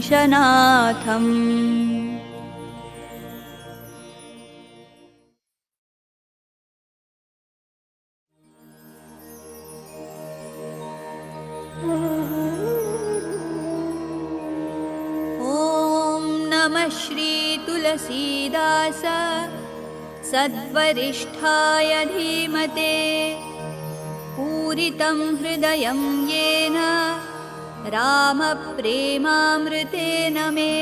वंशनाथम्। ॐ नमः श्री तुलसीदास सद्वरिष्ठाय धीमते पूरितं हृदयं येन रामप्रेमामृतेन मे।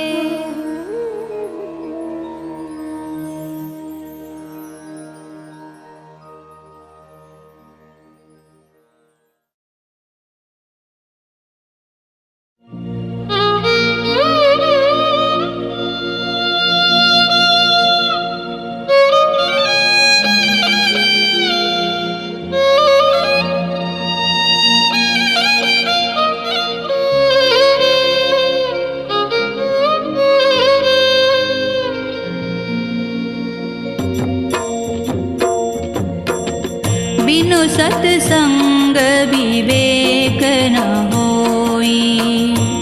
बिनु सत्संग विवेक न होई,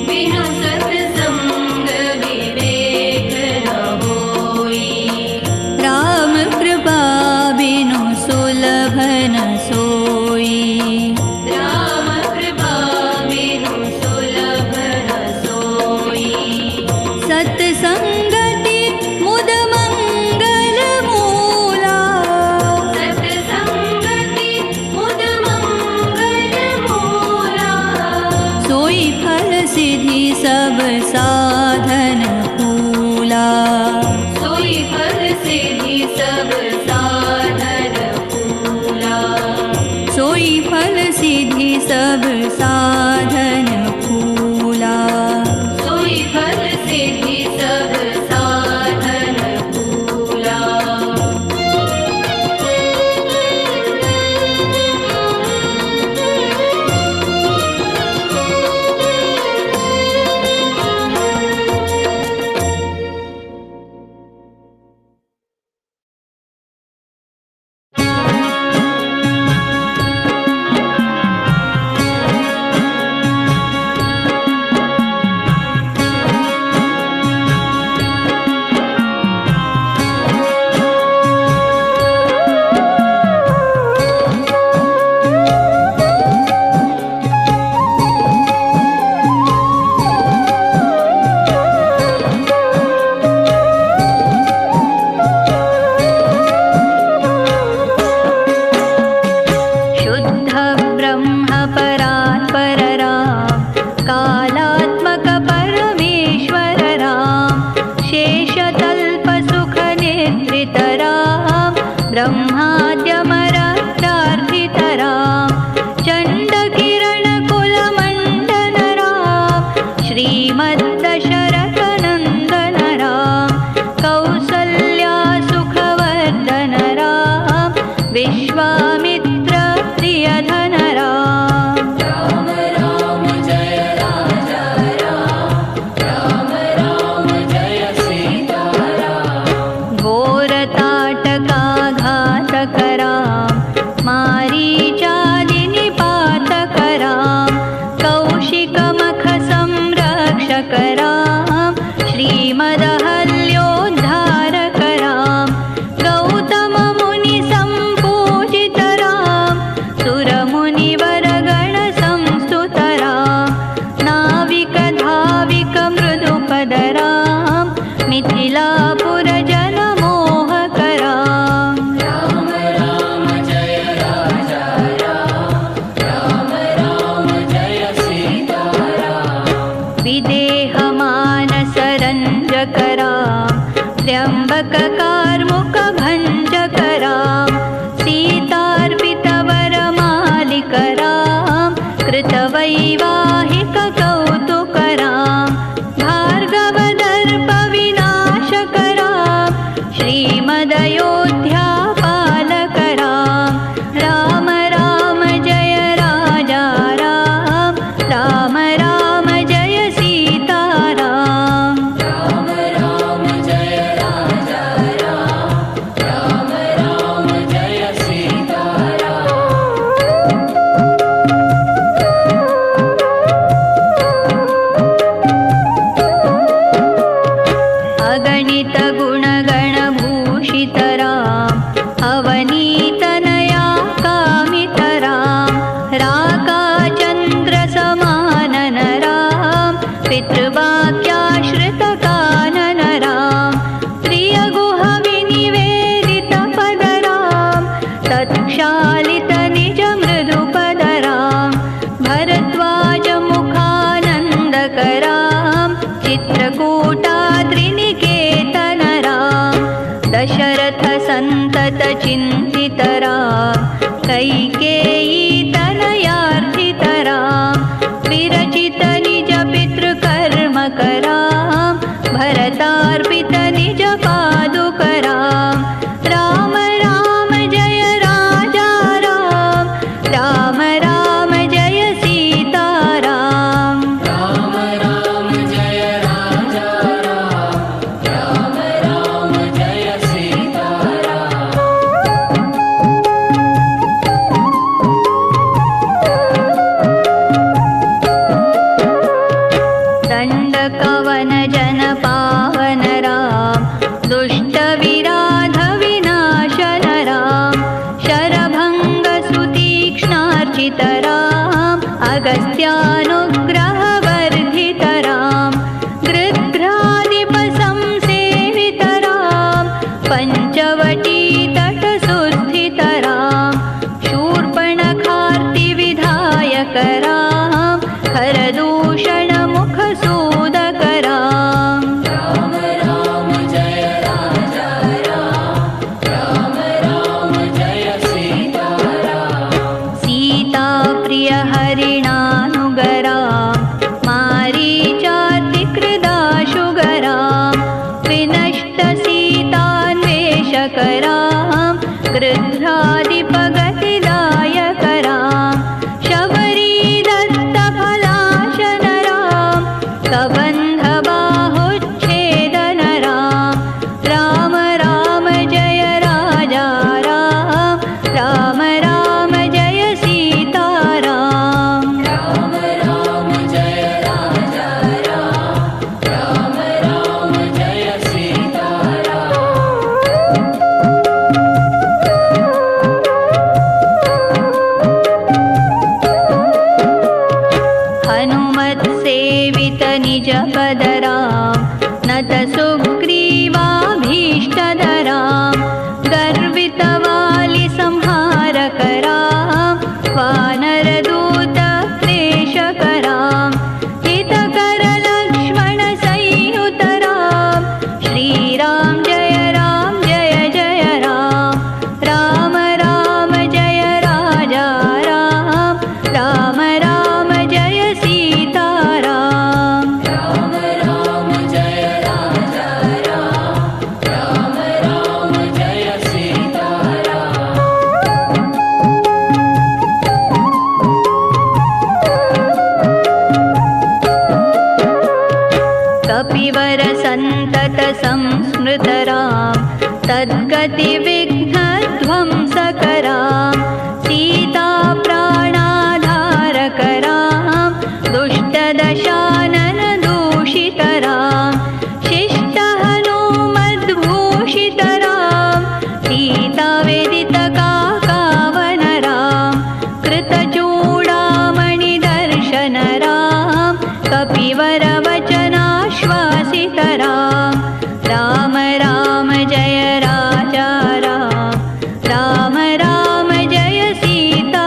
बिनु सत्संग विवेक न होई। राम कृपा बिनु सुलभ न सोई, राम कृपा बिनु सुलभ न सोई। सत्संगति मुद मंगल मूला, सिद्धि सब साधन फूला, सोई फल सिद्धि सब साधन फूला, सोई फल सिद्धि सब साधन फूला, सोई फल सिद्धि सब साधन फूला। विश्वामित्र प्रियधन राम। राम राम जय राजा राम, राम राम जय सीता राम। घोर ताटका घातक राम, मारीचादिनि पातक राम। कौशिक मख संरक्षक राम, श्रीमदहल्योद्धारक राम। गौतम मुनि संपूजित राम, सुरमुनिवरगण संस्तुत राम। नाविक धाविक मृदुपद राम, मिथिलापुर जन मोहक राम। राम राम जय राजा राम, राम राम जय सीता राम। विदेह मानस रंजक राम, त्र्यंबक कार्मुक भंजक राम। सीतार्पित वर मालिक राम, कृत वैवाहिक कौतुक राम। भार्गव दर्प विनाशक राम, श्रीमदयोध्या पालक राम। राम राम जय राजा राम, राम राम जय सीता राम। राम राम जय राजा राम, राम राम जय सीता राम। पितृवाक्याश्रितकानन राम प्रियगुह विनिवेदित पद राम तत्क्षालित निज मृदुपद राम भरद्वाज मुखानन्दक राम चित्रकूटाद्रिनिकेतन राम दशरथ सन्तत चिन्तित राम कैकेयी तनयार्थित राम विरचित निज पितृकर्म कराम भरतार्पित निज पादुक राम राम राम जय राजा राम राम राम जय सीता राम राम राम जय राजा राम राम राम जय सीता राम दण्डकवन जन पावन राम दुष्ट विराध विनाशन राम शरभङ्ग सुतीक्ष्णार्चित राम अगस्त्यानुग्रह वर्धित राम गृध्रादिप संसेवित राम पञ्चवटी तट सुस्थित राम शूर्पणखार्ति विधायक राम खरदूषण मुख सूदक राम राम राम जय राजा राम राम राम जय सीता राम सीता प्रिय हरिणानुग राम मारीचातिकृदाशुग राम विनष्ट सीतान्वेषक राम गृध्रादिपगतिदायक राम शबरी दत्त फलाशन राम कबन्ध बाहुच्छेदन राम राम राम जय राजा राम राम राम जय सीता राम राम राम जय राजा राम राम राम जय सीता राम हनुमत सेवित निज पद राम नत सुग्रीवाभीष्टद राम गर्वित वालि संहारक राम वानरदूत प्रेषक राम हितकर लक्ष्मण संयुत राम श्रीराम जय जय राम राम राम जय राजा राम राम राम जय सीता राम राम राम जय राजा राम राम राम जय सीता राम कपिवर सन्तत संस्मृत राम तद्गति विघ्नध्वंसक राम सीता प्राणाधारक राम दुष्ट दशानन दूषित राम शिष्ट हनुमद्भूषित राम सीता वेदित काकावन राम कृतचूडामणि दर्शन राम कपिवर वचनाश्वासित राम राम राम जय राजा राम राम राम जय सीता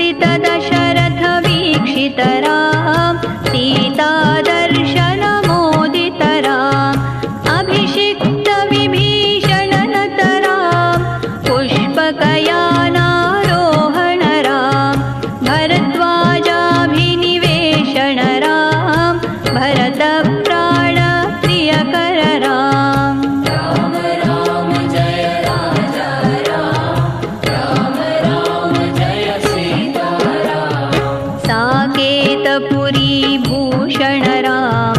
लङ्कित दशरथ वीक्षित राम सीता दर्शन मोदित राम अभिषिक्त विभीषण नत राम पुष्पकयानारोहण राम भरद्वाजाभिनिवेशण राम भरत प्राण प्रियकर राम राम राम जय राजा राम राम राम जय सीता राम साकेतपुरी भूषण राम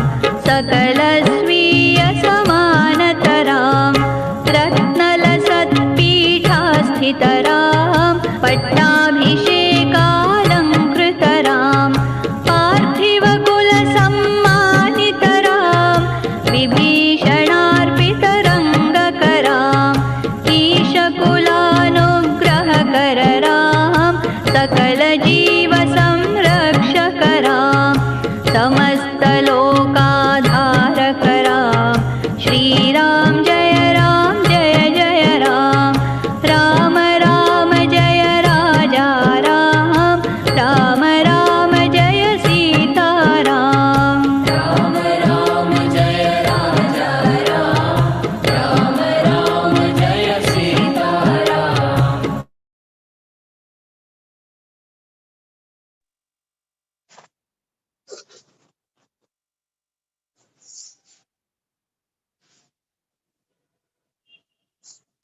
सकल स्वीय समानत राम रत्नलसत्पीठास्थित राम पट्टाभिषेकालङ्कृत राम पार्थिव कुल सम्मानित राम विभीषणार्पित रङ्गक राम ईशकुलानुग्रहकर राम सकल जीव संरक्षक राम समस्त लोकाधारक राम श्रीराम जय जय राम राम राम जय राजा राम राम राम जय सीता राम राम राम जय राजा राम राम राम जय Sita Ram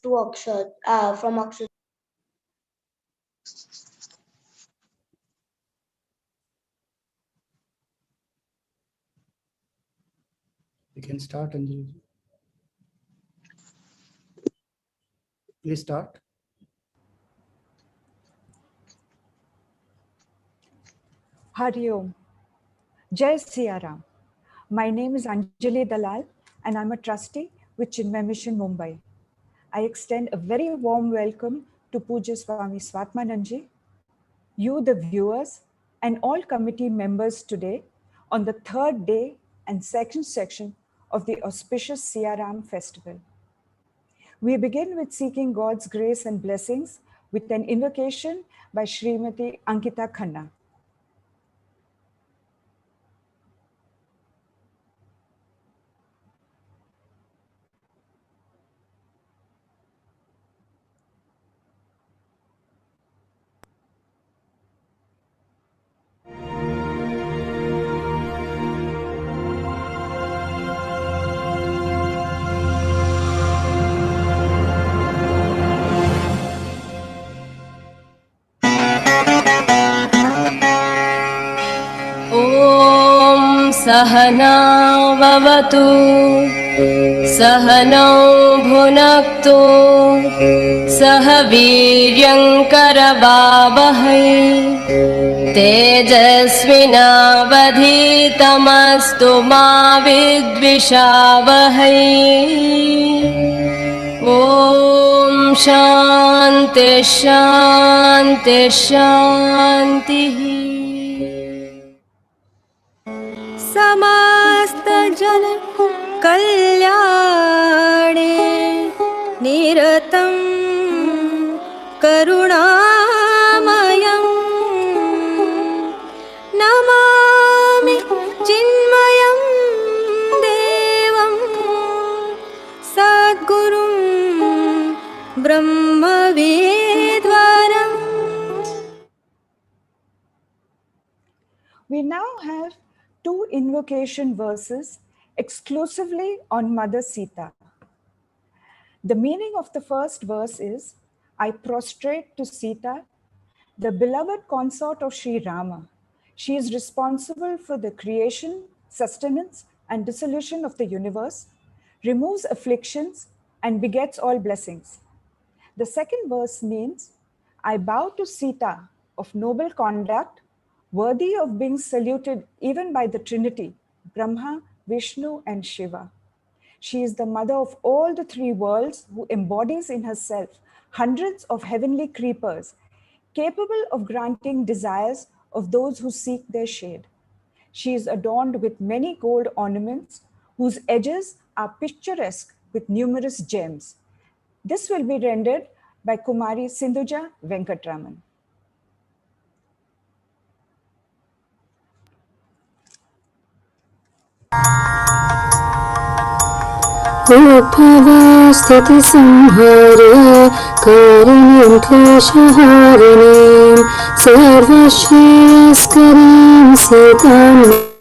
to Akshat from Akshat. You can start, Anjali. Please start. Hari Om. Jai SiyaRam. My name is Anjali Dalal and I'm a trustee with Chinmaya Mission, Mumbai. I extend a very warm welcome to Puja Swami Swatmanandji, you the viewers and all committee members today on the third day and second section of the auspicious SiyaRam festival. We begin with seeking God's grace and blessings with an invocation by Srimati Ankita Khanna. ॐ सहनाववतु सहनौ भुनक्तु सह वीर्यङ्करवावहै तेजस्विनावधीतमस्तु मा विद्विषावहै ॐ शान्ति शान्ति शान्तिः समस्त जन कल्याणे निरतं करुणामयं नमामि चिन्मयं देवं सद्गुरुं ब्रह्मवेद्वरम्. We now have two invocation verses exclusively on Mother Sita. The meaning of the first verse is, I prostrate to Sita, the beloved consort of Sri Rama. She is responsible for the creation, sustenance, and dissolution of the universe, removes afflictions, and begets all blessings. The second verse means, I bow to Sita of noble conduct, worthy of being saluted even by the Trinity, Brahma, Vishnu, and Shiva. She is the mother of all the three worlds who embodies in herself hundreds of heavenly creepers, capable of granting desires of those who seek their shade. She is adorned with many gold ornaments whose edges are picturesque with numerous gems. This will be rendered by Kumari Sindhuja Venkatraman. उद्भवे स्थितिसंहारे कारिणीं क्लेशहारिणीं सर्वश्रेयस्करीं सीतां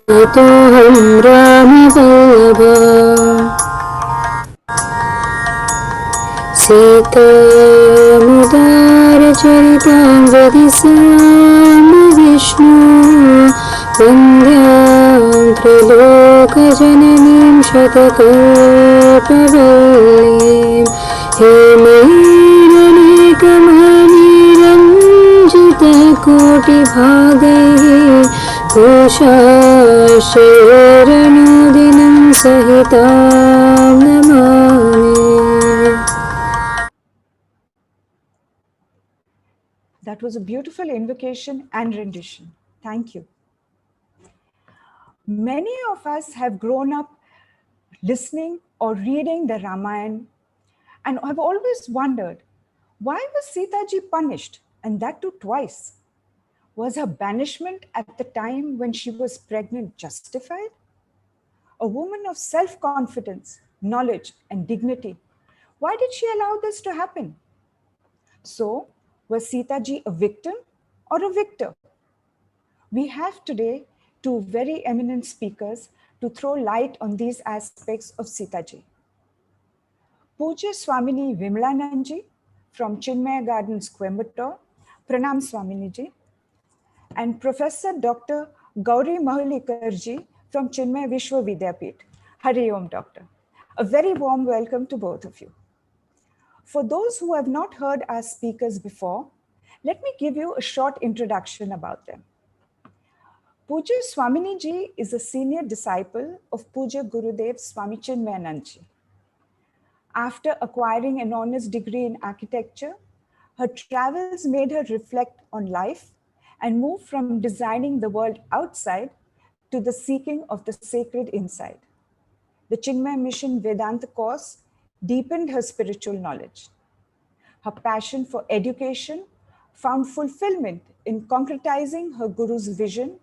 नतोऽहं रामवल्लभाम् सीतामुदारचरितां वदिष्यामि Vishnu वन्द्यां त्रिलोकजननीं शतकोपवल्लीं हेमैरनेकमणिरञ्जितकोटिभागैः कोशाश्रयेरणुदिनं सहितां Namami. That was a beautiful invocation and rendition. Thank you. Many of us have grown up listening or reading the Ramayana and have always wondered, why was Sita ji punished, and that too twice? Was her banishment at the time when she was pregnant justified? A woman of self-confidence, knowledge, and dignity, why did she allow this to happen? So, was Sita ji a victim or a victor? We have today two very eminent speakers to throw light on these aspects of Sita ji. Puja Swamini Vimalananda ji from Chinmaya Gardens, Coimbatore, Pranam Swamini ji, and Professor Dr. Gauri Mahulikar ji from Chinmaya Vishwavidyapeeth. Hari Om, Doctor. A very warm welcome to both of you. For those who have not heard our speakers before, let me give you a short introduction about them. Puja Swamini ji is a senior disciple of Puja Gurudev Swami Chinmayananda ji. After acquiring an honors degree in architecture, her travels made her reflect on life and move from designing the world outside to the seeking of the sacred inside. The Chinmaya Mission Vedanta course deepened her spiritual knowledge. Her passion for education found fulfillment in concretizing her Guru's vision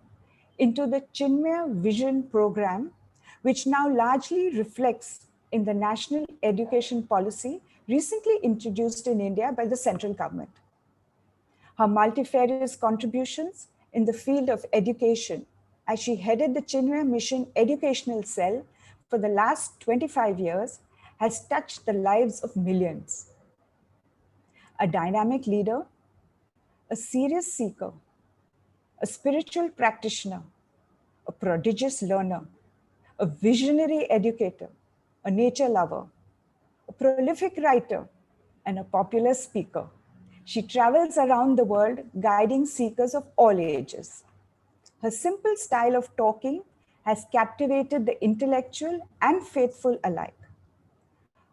into the Chinmaya Vision program, which now largely reflects in the national education policy recently introduced in India by the central government. Her multifarious contributions in the field of education, as she headed the Chinmaya Mission Educational Cell for the last 25 years, has touched the lives of millions. A dynamic leader, a serious seeker, a spiritual practitioner, a prodigious learner, a visionary educator, a nature lover, a prolific writer, and a popular speaker. She travels around the world guiding seekers of all ages. Her simple style of talking has captivated the intellectual and faithful alike.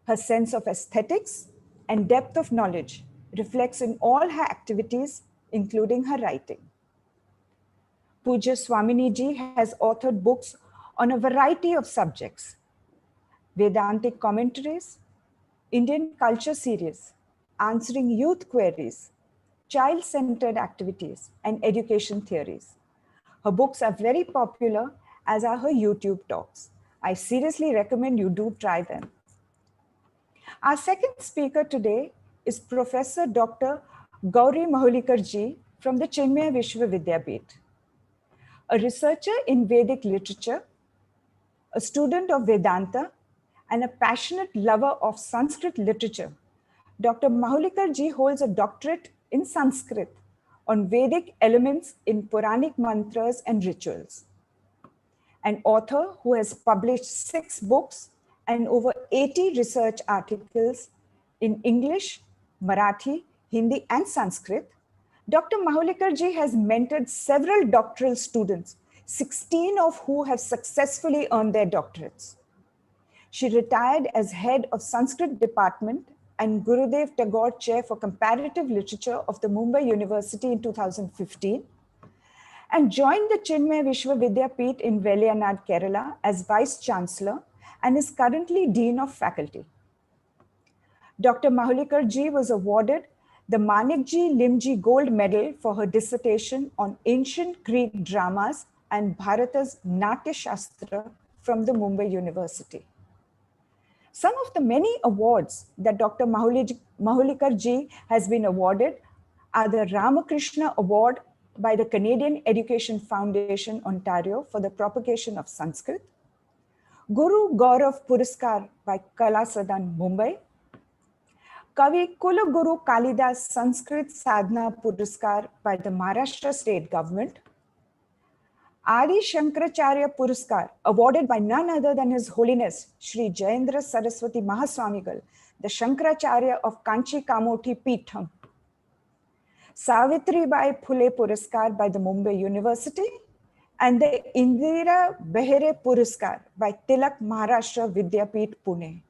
Her sense of aesthetics and depth of knowledge reflects in all her activities, including her writing. Puja Swamini ji has authored books on a variety of subjects: Vedantic commentaries, Indian culture series, answering youth queries, child-centered activities, and education theories. Her books are very popular, as are her YouTube talks. I seriously recommend you do try them. Our second speaker today is Professor Dr. Gauri Mahulikar ji from the Chinmaya Vishwavidyapeeth. A researcher in Vedic literature, a student of Vedanta, and a passionate lover of Sanskrit literature, Dr. Mahulikar ji holds a doctorate in Sanskrit on Vedic elements in Puranic mantras and rituals. An author who has published 6 books and over 80 research articles in English, Marathi, Hindi, and Sanskrit, Dr. Mahulikar ji has mentored several doctoral students, 16 of who have successfully earned their doctorates. She retired as head of Sanskrit department and Gurudev Tagore Chair for Comparative Literature of the Mumbai University in 2015, and joined the Chinmaya Vishwavidyapeeth in Velayanad, Kerala as Vice Chancellor and is currently Dean of Faculty. Dr. Mahulikar ji was awarded the Manikji Limji Gold Medal for her dissertation on ancient Greek dramas and Bharata's Natya Shastra from the Mumbai University. Some of the many awards that Dr. Mahulikar ji has been awarded are the Ramakrishna Award by the Canadian Education Foundation, Ontario, for the propagation of Sanskrit, Guru Gaurav Puraskar by Kala Sadan, Mumbai, Kavi Kulaguru Kalidas Sanskrit Sadhana Puraskar by the Maharashtra State Government, Adi Shankaracharya Puraskar, awarded by none other than His Holiness Shri Jayendra Saraswati Mahaswamigal, the Shankaracharya of Kanchi Kamothi Peetham, Savitribai Phule Puraskar by the Mumbai University, and the Indira Behere Puraskar by Tilak Maharashtra Vidyapeeth, Pune.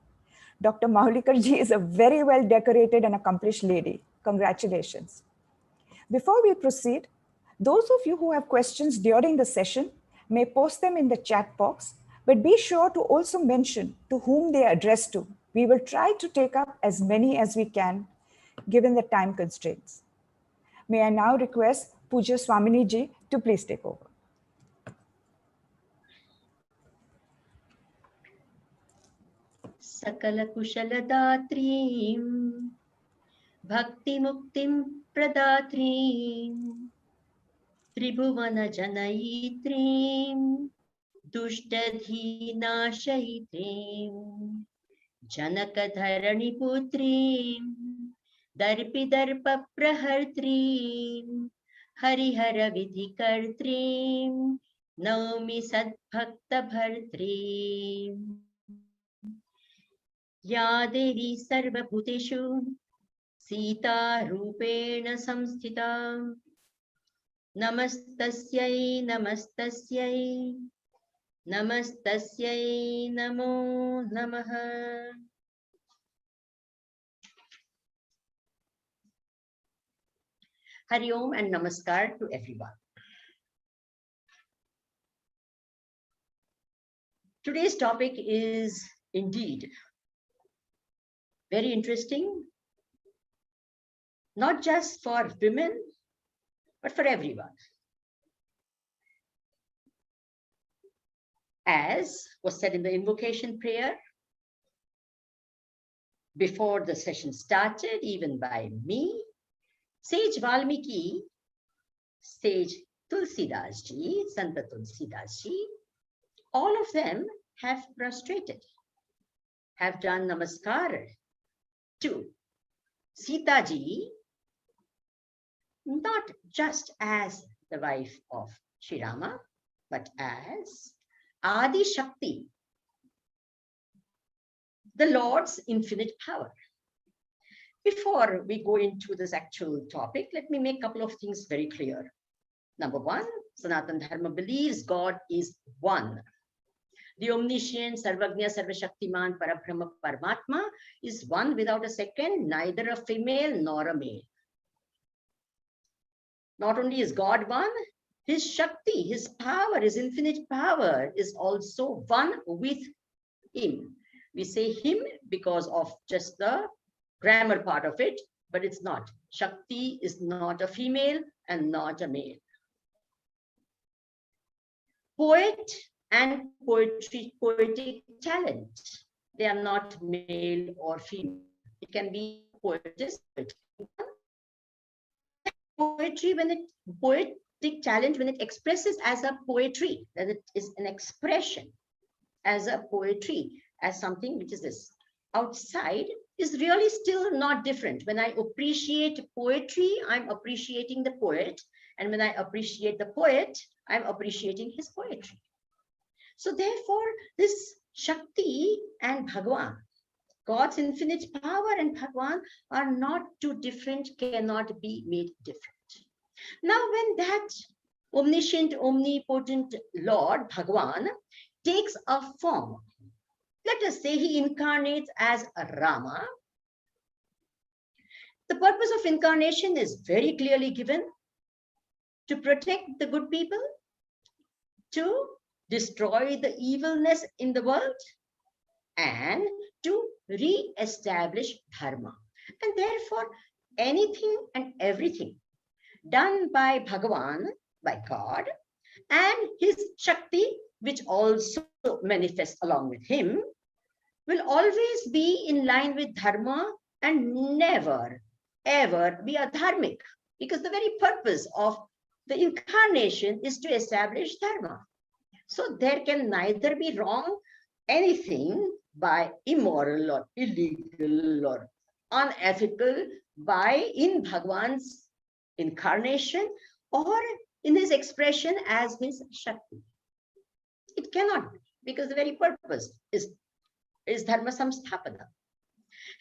Dr. Mahulikar ji is a very well decorated and accomplished lady. Congratulations. Before we proceed, those of you who have questions during the session may post them in the chat box, but be sure to also mention to whom they are addressed to. We will try to take up as many as we can, given the time constraints. May I now request Pujya Swamini ji to please take over. Sakala Kushaladhatrim Bhakti Muktim Pradatrim Tribhuvana Janayitrim Dushtadhinashayitrim Janakadharani Putrim Darpidarpa Prahartrim Harihara Vidhikartrim Naumi Sadbhakta Bhartrim Ya Devi Sarvabhuteshu Sita Rupena Samsthita Namastasyai Namastasyai Namastasyai Namo Namaha. Hari Om and Namaskar to everyone. Today's topic is indeed very interesting, not just for women, but for everyone. As was said in the invocation prayer, before the session started, even by me, Sage Valmiki, Sage Tulsidas ji, Santa Tulsidas ji, all of them have prostrated, have done namaskar to Sita ji, not just as the wife of Sri Rama, but as Adi Shakti, the Lord's infinite power. Before we go into this actual topic, let me make a couple of things very clear. Number one, Sanatana Dharma believes God is one. The omniscient, Sarvagnya, Sarvashaktiman, Parabrahma, Paramatma is one without a second, neither a female nor a male. Not only is God one, His Shakti, His power, His infinite power is also one with Him. We say Him because of just the grammar part of it, but it's not. Shakti is not a female and not a male. Poet and poetic talent, they are not male or female. It can be poetess, poetry when it poetic talent when it expresses as a poetry, that it is an expression as a poetry, as something which is this outside, is really still not different. When I appreciate poetry, I'm appreciating the poet, and when I appreciate the poet, I'm appreciating his poetry. So therefore, this Shakti and Bhagwan, God's infinite power and Bhagwan are not too different, cannot be made different. Now, when that omniscient, omnipotent Lord, Bhagwan, takes a form, let us say he incarnates as a Rama, the purpose of incarnation is very clearly given: to protect the good people, to destroy the evilness in the world, and to re-establish dharma. And therefore, anything and everything done by Bhagavan, by God, and his Shakti, which also manifests along with him, will always be in line with dharma and never, ever be adharmic, because the very purpose of the incarnation is to establish dharma. So there can neither be wrong anything by immoral or illegal or unethical by in Bhagwan's incarnation or in his expression as his Shakti. It cannot be, because the very purpose is dharma samsthapana.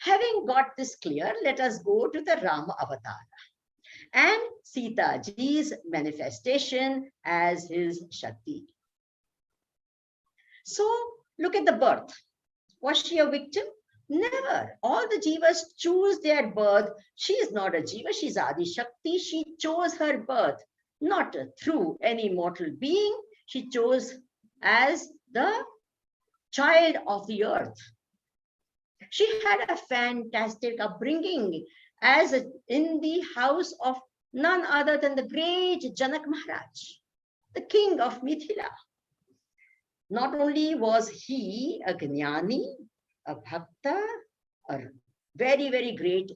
Having got this clear, let us go to the Rama avatar and Sita ji's manifestation as his Shakti. So look at the birth. Was she a victim? Never. All the jivas choose their birth. She is not a jiva, she is Adi Shakti. She chose her birth, not through any mortal being. She chose as the child of the earth. She had a fantastic upbringing as in the house of none other than the great Janak Maharaj, the king of Mithila. Not only was he a Jnani, a Bhakta, a very, very great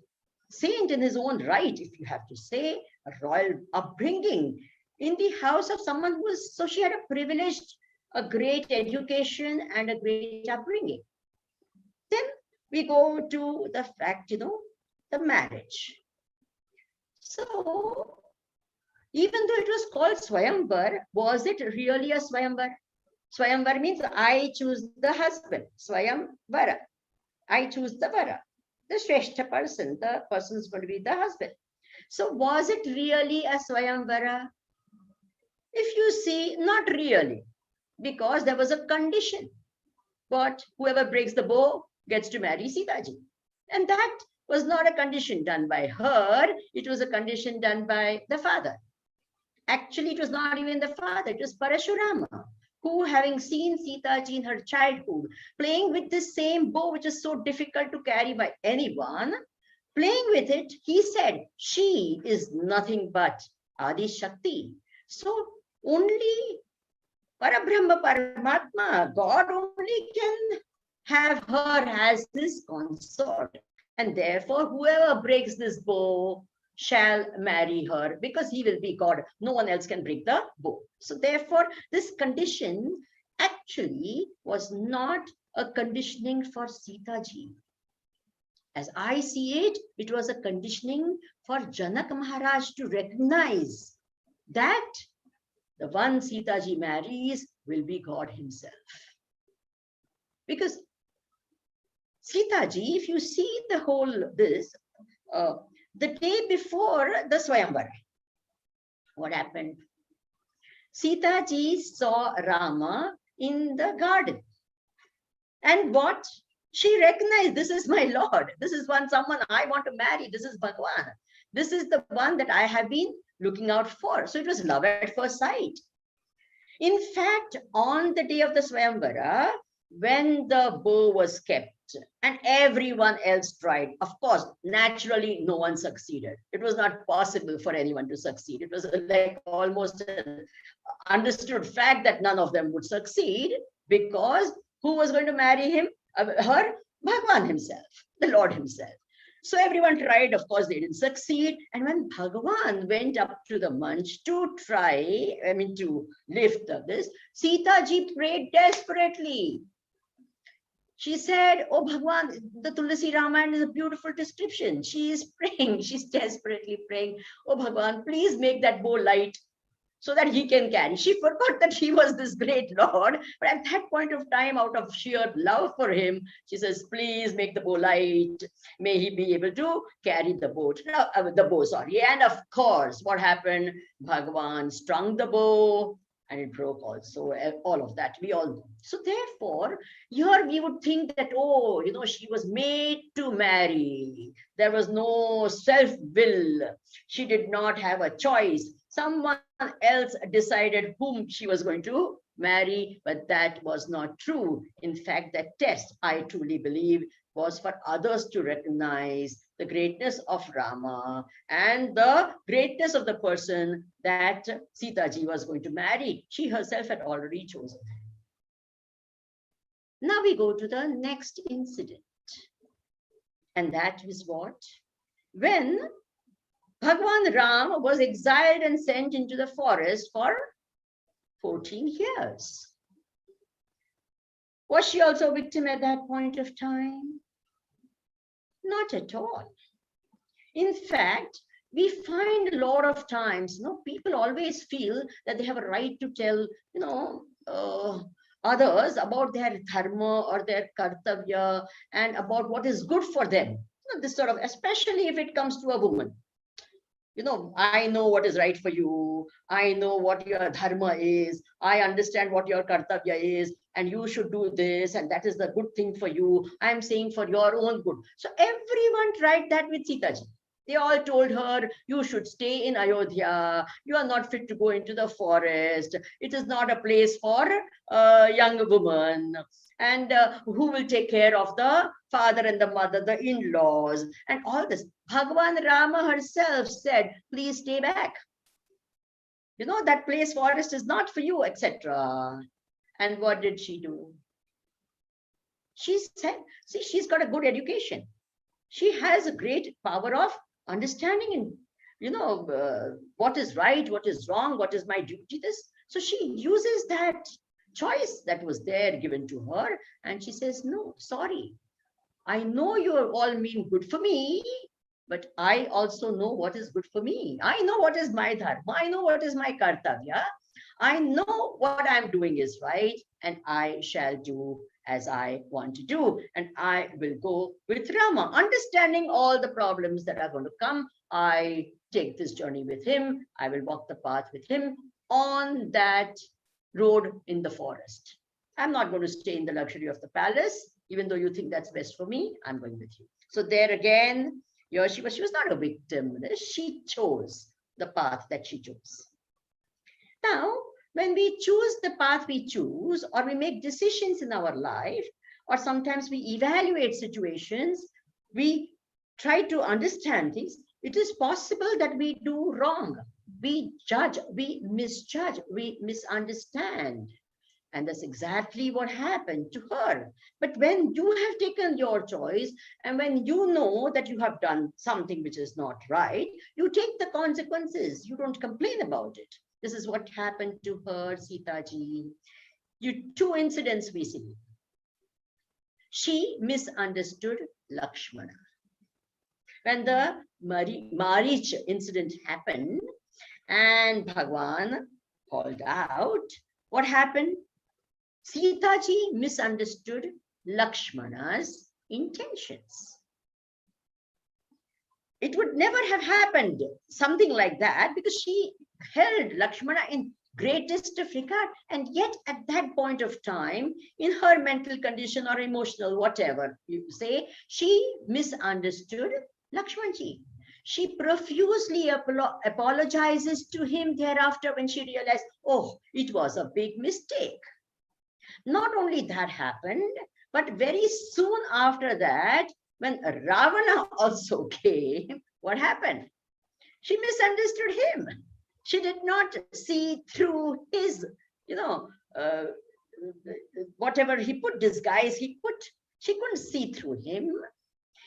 saint in his own right, if you have to say, a royal upbringing in the house of someone who was, so she had a privileged, a great education and a great upbringing. Then we go to the fact, the marriage. So even though it was called Swayamvar, was it really a Swayamvar? Swayamvar means I choose the husband, Swayamvara. I choose the Vara, the Shrestha person. The person is going to be the husband. So was it really a Swayamvara? If you see, not really, because there was a condition. But whoever breaks the bow gets to marry Sita ji. And that was not a condition done by her. It was a condition done by the father. Actually, it was not even the father. It was Parashurama, who, having seen Sita ji in her childhood, playing with this same bow, which is so difficult to carry by anyone, playing with it, he said, she is nothing but Adi Shakti. So only Parabrahma, Paramatma, God only can have her as his consort. And therefore, whoever breaks this bow shall marry her, because he will be God. No one else can break the bow. So therefore, this condition actually was not a conditioning for Sita ji. As I see it, it was a conditioning for Janak Maharaj to recognize that the one Sita ji marries will be God himself. Because Sita ji, if you see the whole this, the day before the Swayamvara, what happened? Sita ji saw Rama in the garden. And what? She recognized, this is my Lord. This is someone I want to marry. This is Bhagwan. This is the one that I have been looking out for. So it was love at first sight. In fact, on the day of the Swayamvara, when the bow was kept and everyone else tried, of course, naturally, no one succeeded. It was not possible for anyone to succeed. It was like almost an understood fact that none of them would succeed, because who was going to marry him? Her? Bhagwan himself, the Lord himself. So everyone tried, of course, they didn't succeed. And when Bhagwan went up to the manch to try, to lift this, Sita ji prayed desperately. She said, oh Bhagwan, the Tulsi Ramayana is a beautiful description. She is praying, she's desperately praying. Oh Bhagwan, please make that bow light so that he can carry. She forgot that he was this great Lord. But at that point of time, out of sheer love for him, she says, please make the bow light. May he be able to carry the boat. No, the bow, sorry. And of course, what happened? Bhagwan strung the bow and it broke also. All of that, we all know. So therefore, here we would think that, oh, she was made to marry. There was no self-will. She did not have a choice. Someone else decided whom she was going to marry, but that was not true. In fact, that test, I truly believe, was for others to recognize the greatness of Rama and the greatness of the person that Sita ji was going to marry. She herself had already chosen. Now we go to the next incident. And that is what? When Bhagwan Ram was exiled and sent into the forest for 14 years. Was she also a victim at that point of time? Not at all. In fact, we find a lot of times, people always feel that they have a right to tell, others about their dharma or their kartavya and about what is good for them. This sort of, especially if it comes to a woman. I know what is right for you. I know what your dharma is. I understand what your kartavya is, and you should do this, and that is the good thing for you. I'm saying for your own good. So everyone tried that with Sita ji. They all told her, you should stay in Ayodhya. You are not fit to go into the forest. It is not a place for a young woman. And who will take care of the father and the mother, the in-laws, and all this. Bhagwan Rama herself said, please stay back. That place forest is not for you, etc. And what did she do? She said, see, she's got a good education. She has a great power of understanding and what is right, what is wrong, what is my duty, this. So she uses that choice that was there given to her, and she says, no, sorry, I know you all mean good for me, but I also know what is good for me. I know what is my dharma, I know what is my kartavya, I know what I'm doing is right, and I shall do as I want to do, and I will go with Rama, understanding all the problems that are going to come. I take this journey with him. I will walk the path with him on that road in the forest. I'm not going to stay in the luxury of the palace, even though you think that's best for me. I'm going with you. So there again, she was not a victim. She chose the path that she chose. Now, when we choose the path we choose, or we make decisions in our life, or sometimes we evaluate situations, we try to understand things, it is possible that we do wrong. We judge, we misjudge, we misunderstand. And that's exactly what happened to her. But when you have taken your choice, and when you know that you have done something which is not right, you take the consequences. You don't complain about it. This is what happened to her, Sita ji. Two incidents we see. She misunderstood Lakshmana. When the Marich incident happened and Bhagwan called out, what happened? Sita ji misunderstood Lakshmana's intentions. It would never have happened, something like that, because she held Lakshmana in greatest of regard. And yet at that point of time, in her mental condition or emotional, whatever you say, she misunderstood Lakshmanji. She profusely apologizes to him thereafter when she realized, oh, it was a big mistake. Not only that happened, but very soon after that, when Ravana also came, what happened? She misunderstood him. She did not see through his, whatever he put, disguise he put. She couldn't see through him.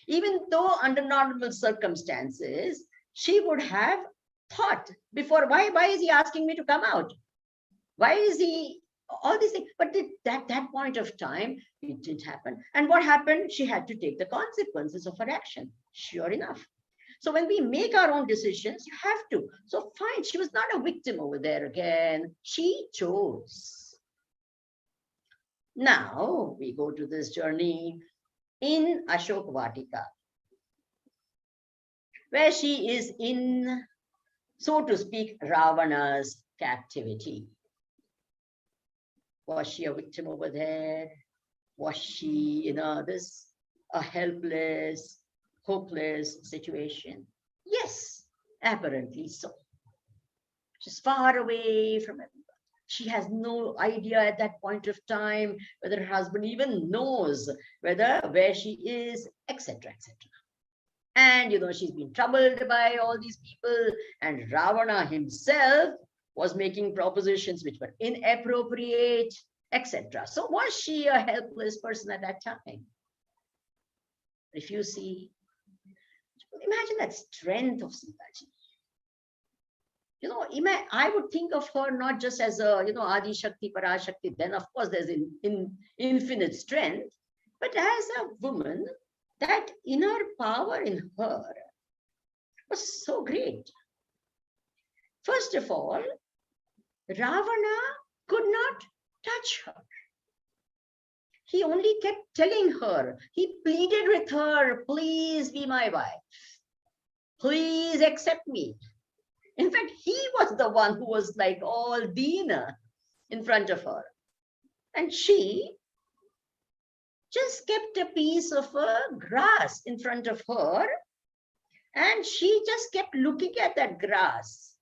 Even though under normal circumstances, she would have thought before, why is he asking me to come out? Why is he, all these things? But at that point of time, it didn't happen. And what happened? She had to take the consequences of her action, sure enough. So when we make our own decisions, you have to. So fine, she was not a victim over there again. She chose. Now we go to this journey in Ashok Vatika, where she is in, so to speak, Ravana's captivity. Was she a victim over there? Was she, a helpless, hopeless situation? Yes, apparently so. She's far away from everyone. She has no idea at that point of time whether her husband even knows where she is, etc., etc. And she's been troubled by all these people, and Ravana himself was making propositions which were inappropriate. etc. So was she a helpless person at that time? If you see, imagine that strength of Sita ji. You know, I would think of her not just as a, you know, Adi Shakti, Parashakti, then of course there's infinite strength, but as a woman, that inner power in her was so great. First of all, Ravana could not touch her. He only kept telling her, he pleaded with her, please be my wife. Please accept me. In fact, he was the one who was like all Dina in front of her. And she just kept a piece of grass in front of her. And she just kept looking at that grass,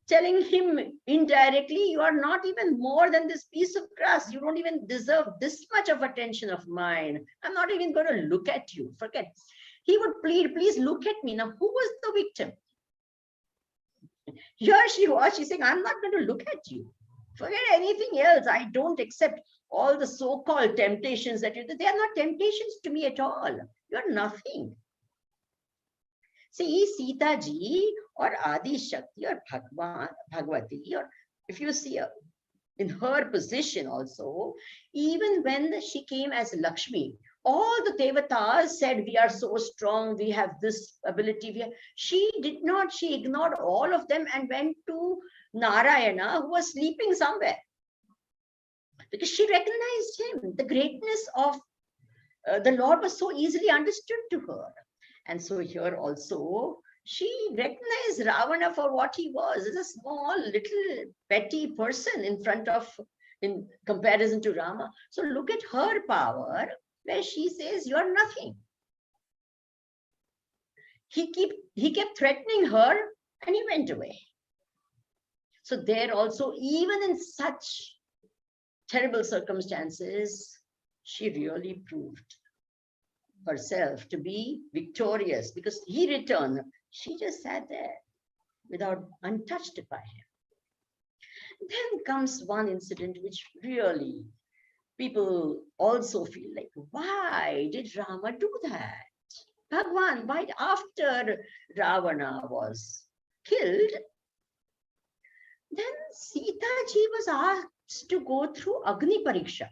telling him indirectly, you are not even more than this piece of grass. You don't even deserve this much of attention of mine. I'm not even going to look at you. Forget. He would plead, please look at me. Now, who was the victim? Here she was, she's saying, I'm not going to look at you. Forget anything else. I don't accept all the so-called temptations that they are not temptations to me at all. You're nothing. See, Sita ji or Adi Shakti or Bhagwati, or if you see in her position also, even when she came as Lakshmi, all the Devatas said, we are so strong, we have this ability. She did not, she ignored all of them and went to Narayana, who was sleeping somewhere. Because she recognized him. The greatness of the Lord was so easily understood to her. And so here also, she recognized Ravana for what he was, as a small, little, petty person in comparison to Rama. So look at her power, where she says, you're nothing. He kept threatening her and he went away. So there also, even in such terrible circumstances, she really proved herself to be victorious, because he returned. She just sat there without untouched by him. Then comes one incident which really people also feel like, why did Rama do that? Bhagwan, why after Ravana was killed, then Sita ji was asked to go through Agni pariksha.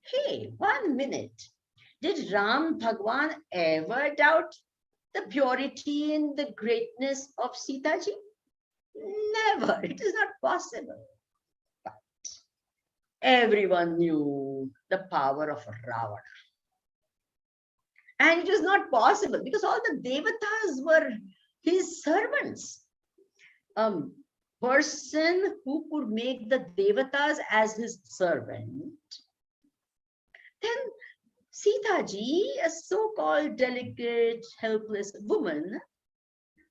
Hey, 1 minute. Did Ram Bhagwan ever doubt the purity and the greatness of Sita ji? Never. It is not possible. But everyone knew the power of Ravana. And it was not possible because all the Devatas were his servants. Person who could make the Devatas as his servant. Then Sita ji, a so-called delicate, helpless woman,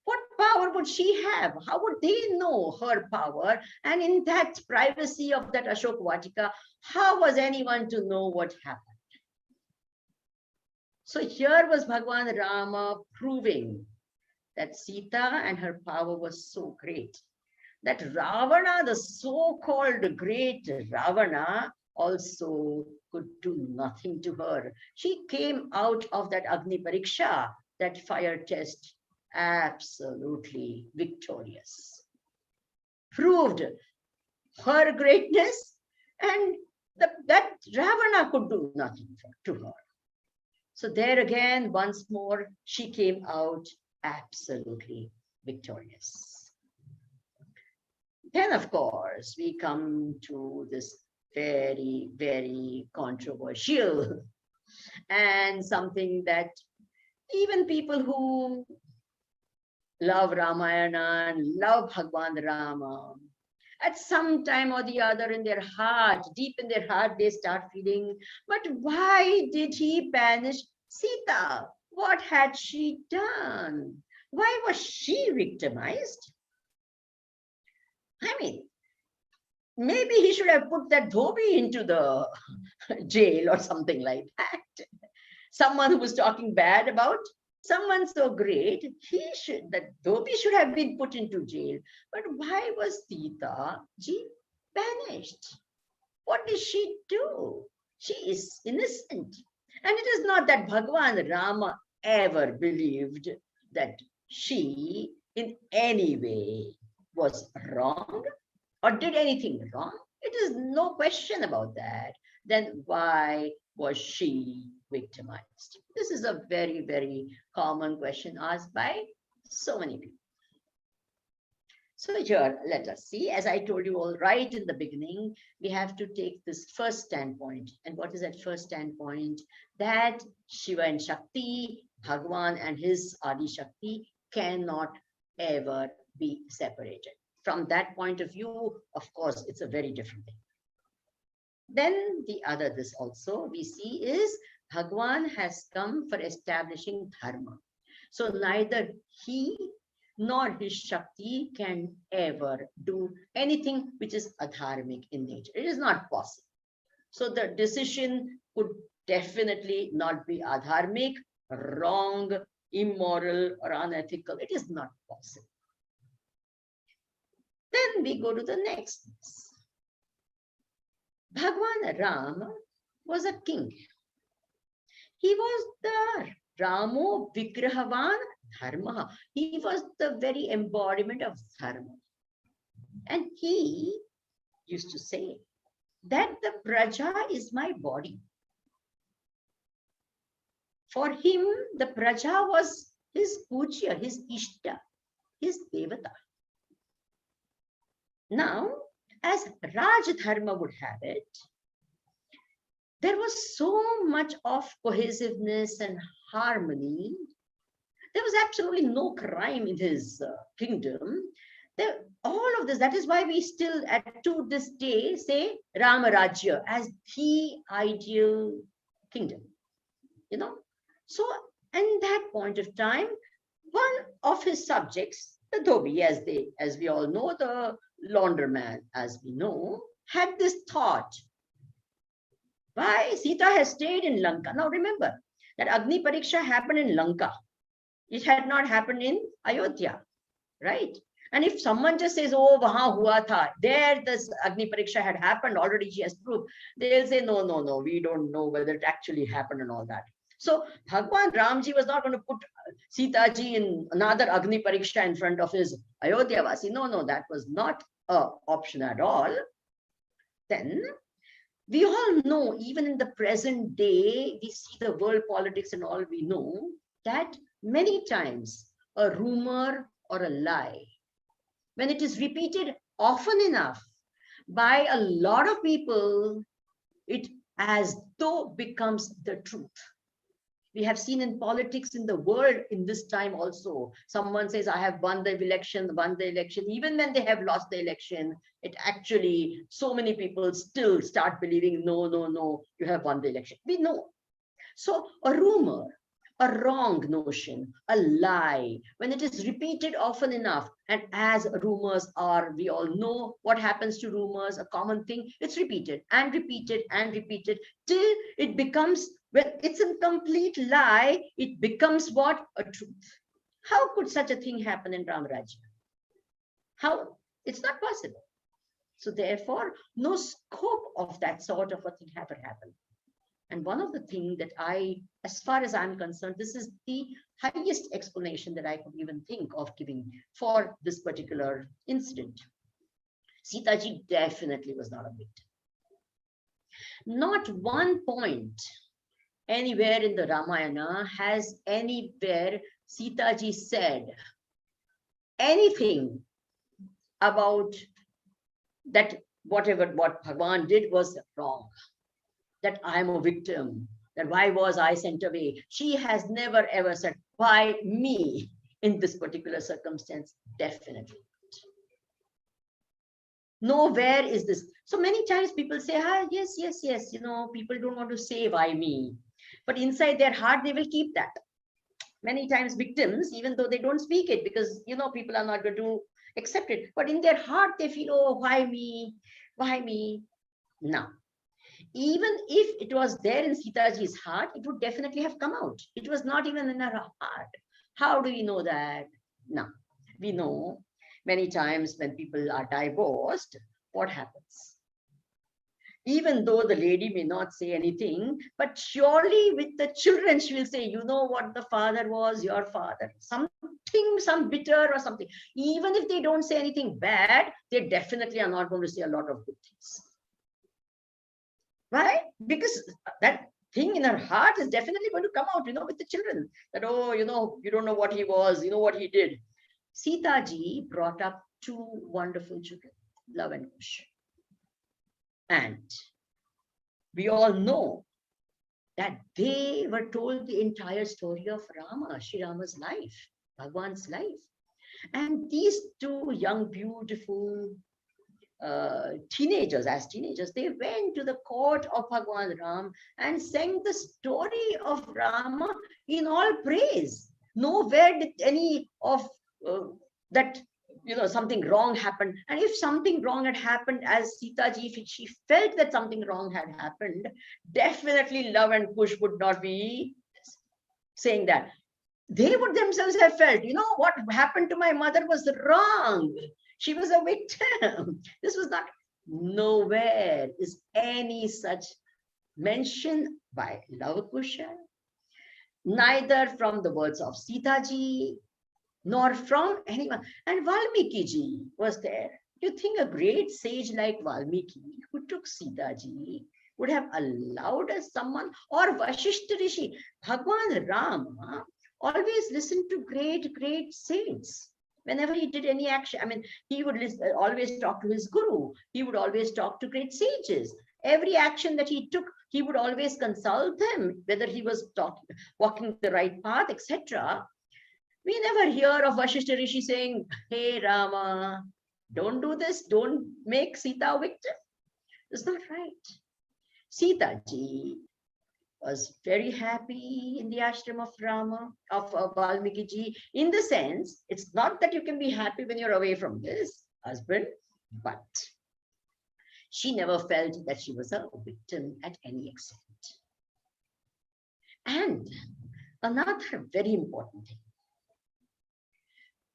what power would she have? How would they know her power? And in that privacy of that Ashok Vatika, how was anyone to know what happened? So here was Bhagwan Rama proving that Sita and her power was so great, that Ravana, the so-called great Ravana, also could do nothing to her. She came out of that Agni pariksha, that fire test, absolutely victorious. Proved her greatness, and that Ravana could do nothing to her. So there again, once more, she came out absolutely victorious. Then, of course, we come to this very, very controversial and something that even people who love Ramayana and love Bhagwan Rama, at some time or the other in their heart, deep in their heart, they start feeling, but why did he banish Sita? What had she done? Why was she victimized? I mean, maybe he should have put that dhobi into the jail or something like that. Someone who was talking bad about someone so great, that dhobi should have been put into jail. But why was Sita ji banished? What did she do? She is innocent. And it is not that Bhagwan Rama ever believed that she in any way was wrong or did anything wrong. It is no question about that. Then why was she victimized? This is a very, very common question asked by so many people. So here, let us see, as I told you all right in the beginning, we have to take this first standpoint. And what is that first standpoint? That Shiva and Shakti, Bhagwan and his Adi Shakti cannot ever be separated. From that point of view, of course, it's a very different thing. Then the other, this also we see is Bhagwan has come for establishing dharma. So neither he nor his Shakti can ever do anything which is adharmic in nature. It is not possible. So the decision could definitely not be adharmic, wrong, immoral, or unethical. It is not possible. Then we go to the next. Bhagwan Ram was a king. He was the Ramo Vigrahavan Dharma. He was the very embodiment of Dharma. And he used to say that the Praja is my body. For him, the Praja was his Pujya, his Ishta, his Devata. Now, as Raj Dharma would have it, there was so much of cohesiveness and harmony. There was absolutely no crime in his kingdom. All of this, that is why we still to this day say Rama Rajya as the ideal kingdom, you know. So, in that point of time, one of his subjects, the Dhobi, as we all know, the launderman, as we know, had this thought. Why Sita has stayed in Lanka. Now remember that Agni pariksha happened in Lanka. It had not happened in Ayodhya, right? And if someone just says, oh, wahan hua tha, there this Agni pariksha had happened, already she has proved, they'll say, no, no, no, we don't know whether it actually happened and all that. So Bhagwan Ramji was not going to put Sita ji in another Agni pariksha in front of his Ayodhya Vasi. No, no, that was not an option at all. Then we all know, even in the present day, we see the world politics and all, we know that many times a rumor or a lie, when it is repeated often enough by a lot of people, it as though becomes the truth. We have seen in politics in the world in this time also, someone says, I have won the election, even when they have lost the election, it actually, so many people still start believing, no, no, no, you have won the election. We know. So a rumor, a wrong notion, a lie, when it is repeated often enough, and as rumors are, we all know what happens to rumors, a common thing, it's repeated and repeated and repeated till it becomes, when it's a complete lie, it becomes what? A truth. How could such a thing happen in Ram Rajya? How? It's not possible. So therefore, no scope of that sort of a thing ever happened. And one of the things that as far as I'm concerned, this is the highest explanation that I could even think of giving for this particular incident. Sita ji definitely was not a victim. Not one point anywhere in the Ramayana has anywhere Sita ji said anything about that what Bhagwan did was wrong, that I am a victim, that why was I sent away. She has never ever said, why me in this particular circumstance? Definitely. Nowhere is this. So many times people say, yes, yes, yes, people don't want to say why me. But inside their heart, they will keep that. Many times victims, even though they don't speak it, because, people are not going to accept it. But in their heart, they feel, oh, why me? Why me? Now, even if it was there in Sita ji's heart, it would definitely have come out. It was not even in her heart. How do we know that? Now, we know many times when people are divorced, what happens? even though the lady may not say anything, but surely with the children, she will say, you know what the father was, your father, something, some bitter or something. Even if they don't say anything bad, they definitely are not going to say a lot of good things. Why? Because that thing in her heart is definitely going to come out, with the children. That, oh, you don't know what he was, you know what he did. Sita ji brought up two wonderful children, Love and Kush. And we all know that they were told the entire story of Rama, Sri Rama's life, Bhagwan's life. And these two young, beautiful teenagers, they went to the court of Bhagwan Ram and sang the story of Rama in all praise. Nowhere did any of that, something wrong happened. And if something wrong had happened, as Sita ji, if she felt that something wrong had happened, definitely Love and Kush would not be saying that. They would themselves have felt, what happened to my mother was wrong. She was a victim. This was not, nowhere is any such mention by Lava Kusha, neither from the words of Sita ji, nor from anyone. And Valmiki ji was there. You think a great sage like Valmiki, who took Sita ji, would have allowed us someone, or Vashishta Rishi, Bhagwan Rama always listened to great saints. Whenever he did any action, he would always talk to his guru. He would always talk to great sages. Every action that he took, he would always consult them, whether he was walking the right path, etc. We never hear of Vashishta Rishi saying, hey Rama, don't do this, don't make Sita a victim. It's not right. Sita ji was very happy in the ashram of Rama, of Valmiki ji, in the sense, it's not that you can be happy when you're away from this husband, but she never felt that she was a victim at any extent. And another very important thing,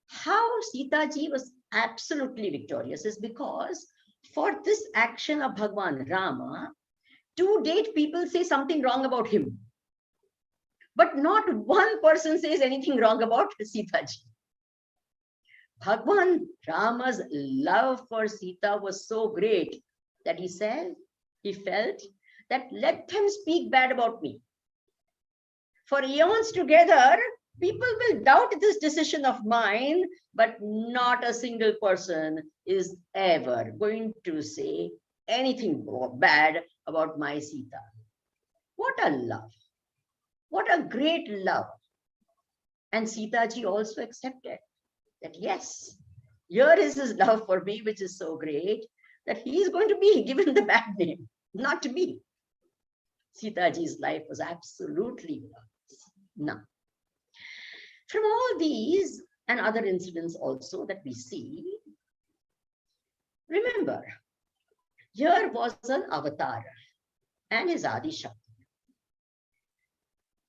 how Sita ji was absolutely victorious is because for this action of Bhagwan Rama, to date, people say something wrong about him, but not one person says anything wrong about Sita ji. Bhagwan Rama's love for Sita was so great that he felt that let them speak bad about me. For eons together, people will doubt this decision of mine, but not a single person is ever going to say anything bad about my Sita. What a love. What a great love. And Sita ji also accepted that, yes, here is his love for me, which is so great, that he is going to be given the bad name, not to me. Sita ji's life was absolutely none. From all these and other incidents also that we see, remember, here was an avatar and his Adi Shakti.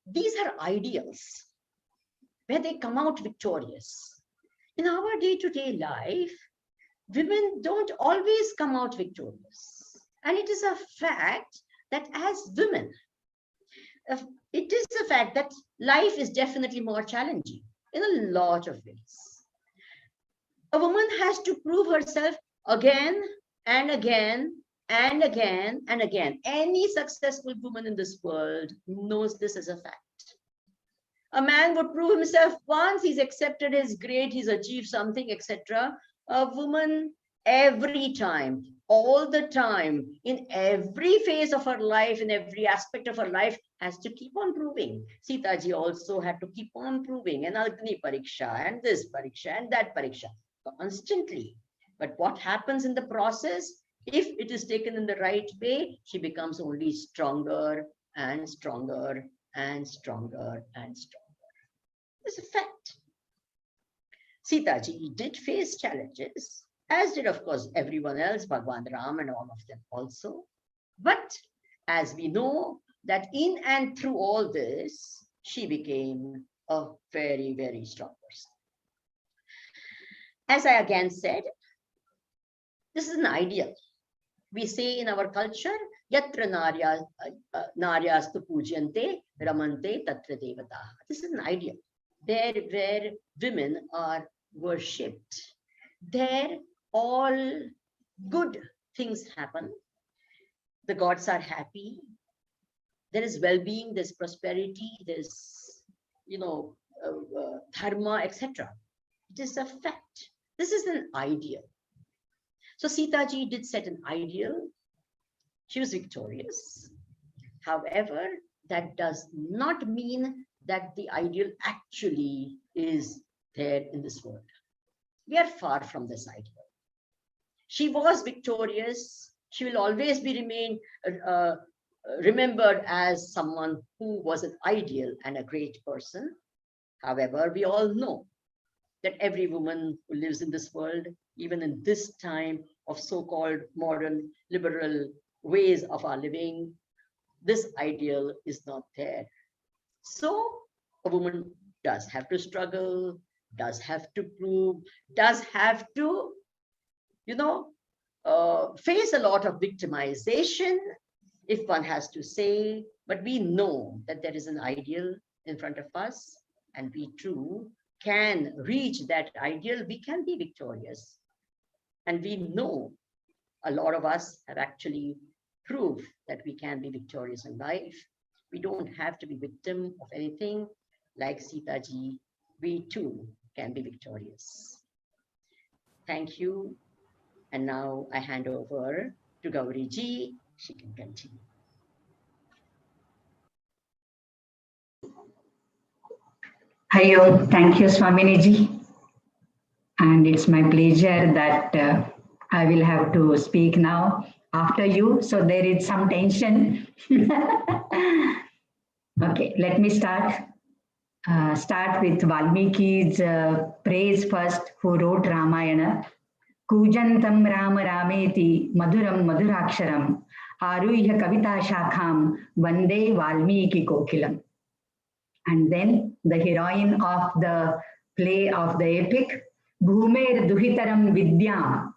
These are ideals where they come out victorious. In our day-to-day life, women don't always come out victorious. And it is a fact that as women, it is a fact that life is definitely more challenging in a lot of ways. A woman has to prove herself again and again and again and again. Any successful woman in this world knows this as a fact. A man would prove himself once, he's accepted his grade, he's achieved something, etc. A woman, every time, all the time, in every phase of her life, in every aspect of her life, has to keep on proving. Sita ji also had to keep on proving, an Agni pariksha, and this pariksha, and that pariksha, constantly. But what happens in the process? If it is taken in the right way, she becomes only stronger and stronger and stronger and stronger. It's a fact. Sita ji did face challenges, as did, of course, everyone else, Bhagwan Ram and all of them also. But as we know, that in and through all this, she became a very, very strong person. As I again said, this is an ideal. We say in our culture, Yatra naryastu pujyante ramante tatra devataha. This is an ideal. There where women are worshipped, there all good things happen. The gods are happy. There is well-being, there's prosperity, there's, dharma, etc. It is a fact. This is an ideal. So Sita ji did set an ideal. She was victorious. However, that does not mean that the ideal actually is there in this world. We are far from this ideal. She was victorious. She will always be remembered as someone who was an ideal and a great person. However, we all know that every woman who lives in this world, even in this time of so-called modern liberal ways of our living, this ideal is not there. So a woman does have to struggle, does have to prove, does have to, face a lot of victimization, if one has to say, but we know that there is an ideal in front of us, and we too can reach that ideal. We can be victorious. And we know a lot of us have actually proved that we can be victorious in life. We don't have to be victim of anything. Like Sita ji, we too can be victorious. Thank you. And now I hand over to Gauri ji. She can continue. Hayo, thank you, Swamini ji. And it's my pleasure that I will have to speak now after you. So there is some tension. Okay, let me start. Start with Valmiki's praise first, who wrote Ramayana. Kujantam Rama Rameti Madhuram Madhuraksharam Aruyha Kavita Shakham Vande Valmiki Kokilam. And then the heroine of the play of the epic, Bhumer Duhitaram Vidyam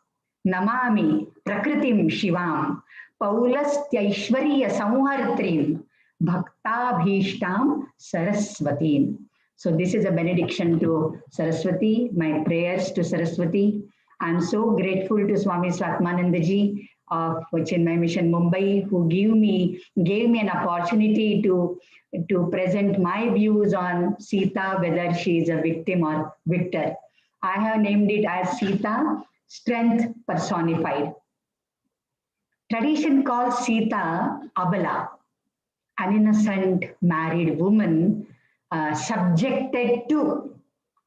Namami Prakritim Shivam Paulastyashvarya Samhartrim Bhaktabhishtam Saraswatim. So this is a benediction to Saraswati, my prayers to Saraswati. I'm so grateful to Swami Swatmananda ji of Chinmaya Mission Mumbai, who gave me an opportunity to present my views on Sita, whether she is a victim or victor. I have named it as Sita, Strength Personified. Tradition calls Sita Abala, an innocent married woman subjected to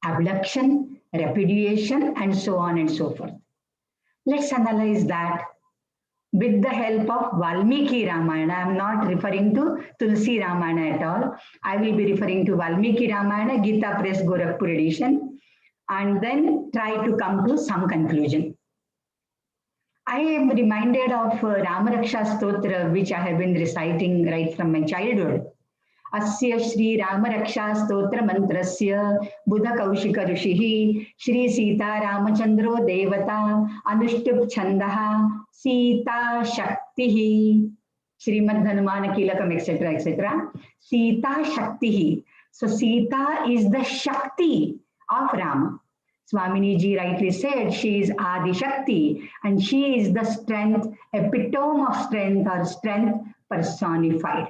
abduction, repudiation, and so on and so forth. Let's analyze that with the help of Valmiki Ramayana. I am not referring to Tulsi Ramayana at all. I will be referring to Valmiki Ramayana, Gita Press Gorakhpur edition, and then try to come to some conclusion. I am reminded of Ramaraksha Stotra, which I have been reciting right from my childhood. Asya Shri Ramaraksha Stotra Mantrasya Buddha Kaushika Rishihi Shri Sita Ramachandro Devata Anushtup Chandaha Sita Shaktihi Srimad Hanumana Kilakam, etc., etc. Sita Shaktihi. So Sita is the Shakti of Rama. Swamini ji rightly said she is Adi Shakti, and she is the strength, epitome of strength, or strength personified.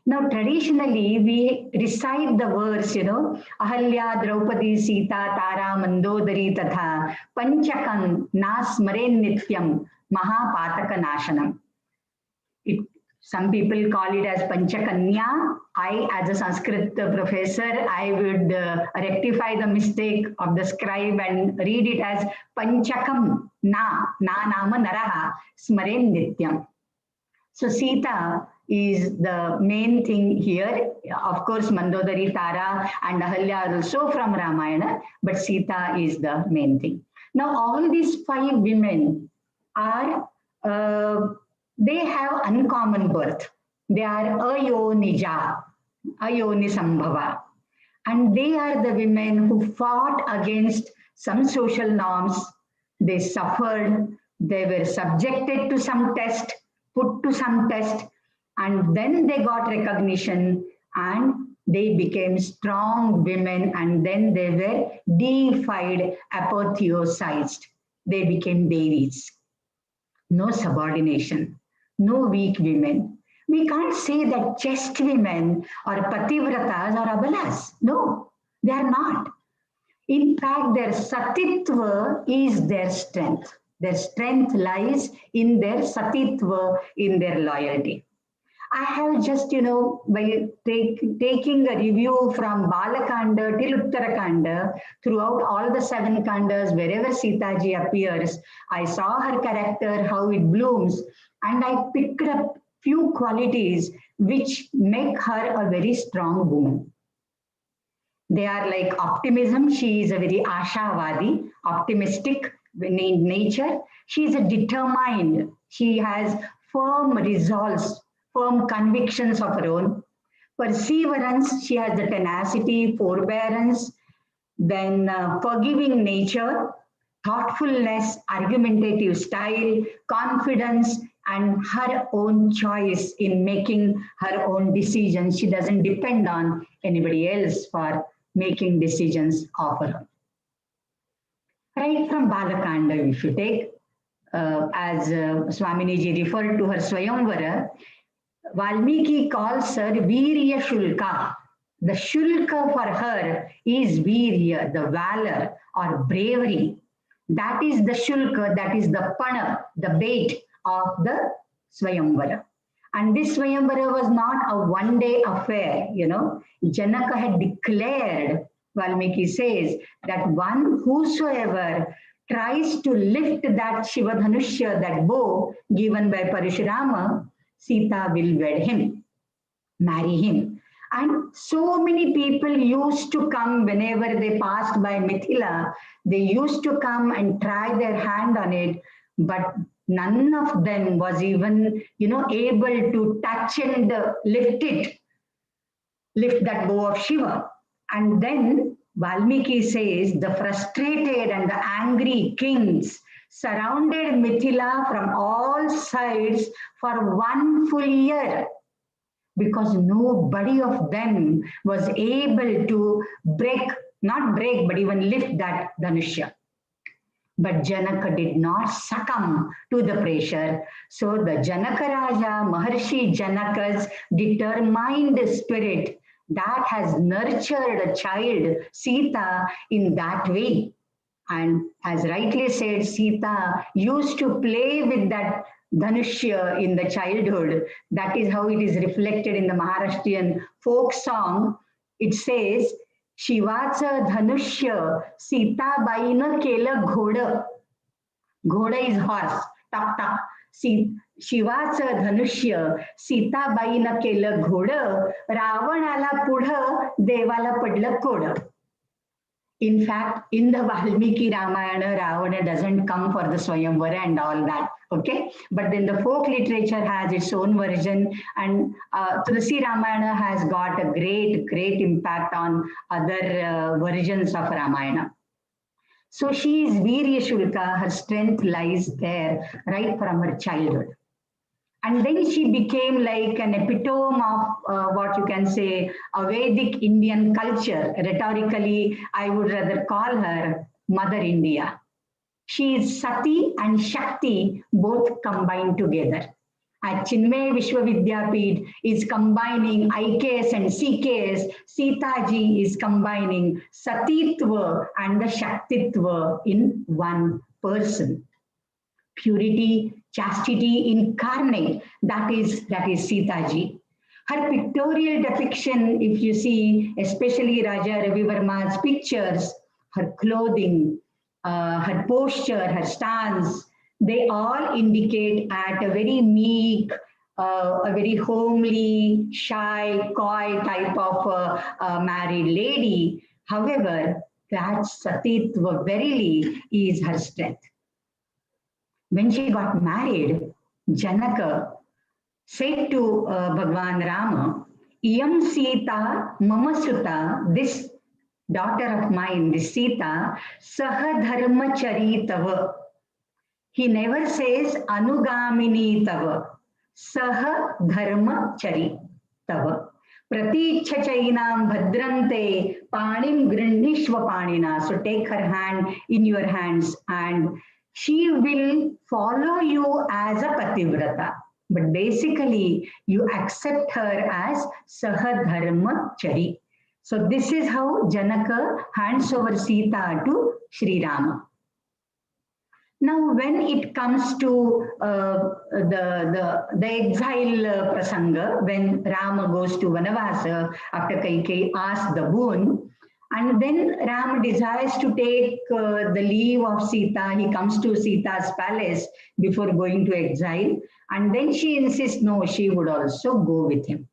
Now, traditionally, we recite the verse, Ahalya, Draupadi, Sita, Tara, Mandodari, Tatha, Panchakam, Nasmaren Nithyam, Mahapataka Nashanam. Some people call it as Panchakanya. I, as a Sanskrit professor, I would rectify the mistake of the scribe and read it as Panchakam, Na Nama Naraha, Smaren Nityam. So Sita is the main thing here. Of course, Mandodari, Tara, and Ahalya are also from Ramayana, but Sita is the main thing. Now, all these 5 women are, they have uncommon birth. They are Ayonija, Ayonisambhava. And they are the women who fought against some social norms. They suffered They were subjected to some test, put to some test, and then they got recognition and they became strong women, and then they were deified, apotheosized. They became devis. No subordination, no weak women. We can't say that chaste women or pativratas or abalas. No, they are not. In fact, their satitva is their strength. Their strength lies in their satitva, in their loyalty. I have just, by taking a review from Balakanda till Uttarakanda, throughout all the 7 kandas, wherever Sita ji appears, I saw her character, how it blooms, and I picked up few qualities which make her a very strong woman. They are like optimism. She is a very ashavadi, optimistic in nature. She is a determined. She has firm resolves, firm convictions of her own. Perseverance, she has the tenacity, forbearance, then forgiving nature, thoughtfulness, argumentative style, confidence, and her own choice in making her own decisions. She doesn't depend on anybody else for making decisions of her own. Right from Balakanda, if you take, as Swamini ji referred to her Swayamvara, Valmiki calls her Virya Shulka. The Shulka for her is Virya, the valor or bravery. That is the Shulka, that is the pana, the bait of the Swayamvara. And this Swayamvara was not a one-day affair, Janaka had declared, Valmiki says, that one whosoever tries to lift that Shivadhanushya, that bow given by Parashurama, Sita will wed him, marry him. And so many people used to come whenever they passed by Mithila, they used to come and try their hand on it, but none of them was even, able to touch and lift that bow of Shiva. And then Valmiki says the frustrated and the angry kings surrounded Mithila from all sides for 1 full year, because nobody of them was able to not break, but even lift that Dhanushya. But Janaka did not succumb to the pressure. So the Janaka Raja, Maharshi Janaka's determined spirit, that has nurtured a child, Sita, in that way. And as rightly said, Sita used to play with that Dhanushya in the childhood. That is how it is reflected in the Maharashtrian folk song. It says, Shivacha Dhanushya Sita Baina Kela Ghoda. Ghoda is horse, tak tak. Shivacha Dhanushya Sita Baina Kela Ghoda. Ravanala Pudha Devala Padla Koda. In fact, in the Valmiki Ramayana, Ravana doesn't come for the Swayamvara and all that, okay? But then the folk literature has its own version, and Tulsi Ramayana has got a great impact on other versions of Ramayana. So she is Virya Shulka, her strength lies there right from her childhood. And then she became like an epitome of what you can say, a Vedic Indian culture. Rhetorically, I would rather call her Mother India. She is Sati and Shakti both combined together. At Chinmaya Vishwavidyapeeth is combining IKS and CKS. Sita ji is combining Satitva and the Shaktitva in one person. Purity, chastity incarnate, that is Sita ji. Her pictorial depiction, if you see, especially Raja Ravi Verma's pictures, her clothing, her posture, her stance, they all indicate at a very meek, a very homely, shy, coy type of married lady. However, that Satitva verily is her strength. When she got married, Janaka said to Bhagwan Rama, Iyam Sita Mama Suta, this daughter of mine, this Sita, Sahadharma Charitava. He never says Anugamini Tava, Saha Dharma Chari Tava. Praticha Chainam Bhadrante Panim Grindishva Panina. So take her hand in your hands and she will follow you as a Pativrata. But basically, you accept her as Sahadharma Chari. So this is how Janaka hands over Sita to Sri Rama. Now, when it comes to the exile prasanga, when Rama goes to Vanavasa after Kaikeyi asks the boon, and then Rama desires to take the leave of Sita. He comes to Sita's palace before going to exile, and then she insists, no, she would also go with him.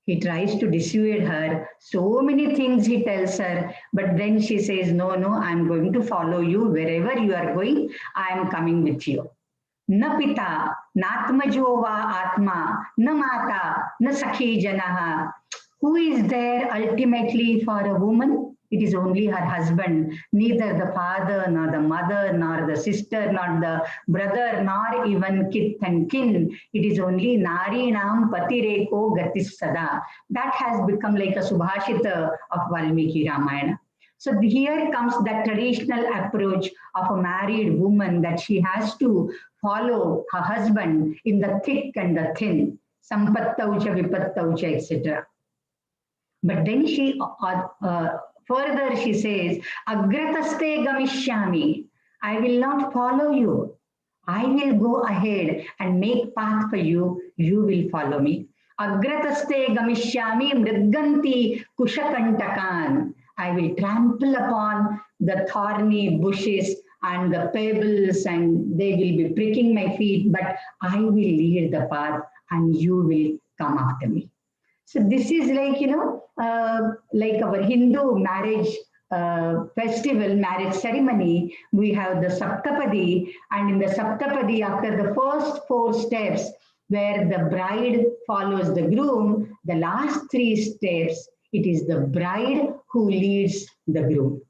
He tries to dissuade her. So many things he tells her, but then she says, no, I'm going to follow you wherever you are going. I am coming with you. Na pita, natmajo va atma, na mata, na sakhi janaha. Who is there ultimately for a woman? It is only her husband. Neither the father, nor the mother, nor the sister, nor the brother, nor even kith and kin. It is only Nari Nam Patireko Gatis Sada. That has become like a Subhashita of Valmiki Ramayana. So here comes that traditional approach of a married woman that she has to follow her husband in the thick and the thin. Sampattaucha, Vipattaucha, etc. But then she further she says, Agrataste Gamishyami. I will not follow you. I will go ahead and make path for you. You will follow me. Agrataste Gamishyami Mridganti Kushakantakan. I will trample upon the thorny bushes and the pebbles, and they will be pricking my feet, but I will lead the path and you will come after me. So this is like, like our Hindu marriage festival, marriage ceremony. We have the Saptapadi, and in the Saptapadi, after the first 4 steps, where the bride follows the groom, the last 3 steps, it is the bride who leads the groom.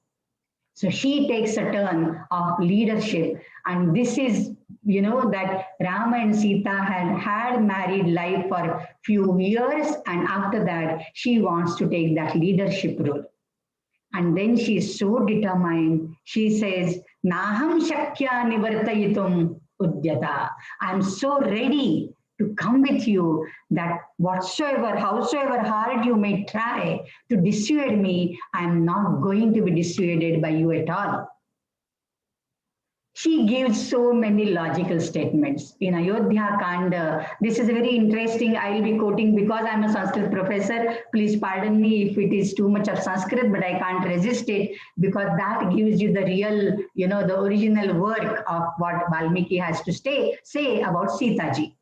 So she takes a turn of leadership, and this is, that Rama and Sita had married life for few years, and after that she wants to take that leadership role. And then she is so determined. She says, Naham Shakya Nivartayitum Udyata. I am so ready to come with you that howsoever hard you may try to dissuade me, I am not going to be dissuaded by you at all. She gives so many logical statements. In Ayodhya Kanda, this is very interesting. I will be quoting because I'm a Sanskrit professor. Please pardon me if it is too much of Sanskrit, but I can't resist it because that gives you the real, the original work of what Valmiki has to say about Sita ji.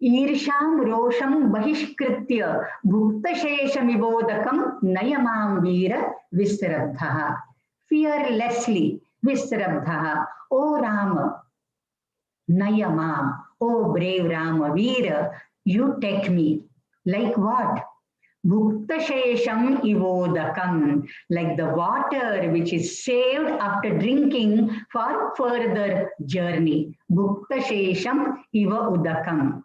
Irsham rosham bahishkritya bhuktaseshamivodakam nayamam veera visrabdhaha. Fearlessly visrabdhaha. O Rama, nayamam. O brave Rama, veera, you take me. Like what? Bhuktashesham ivodakam. Like the water which is saved after drinking for further journey. Bhuktashesham iva udakam.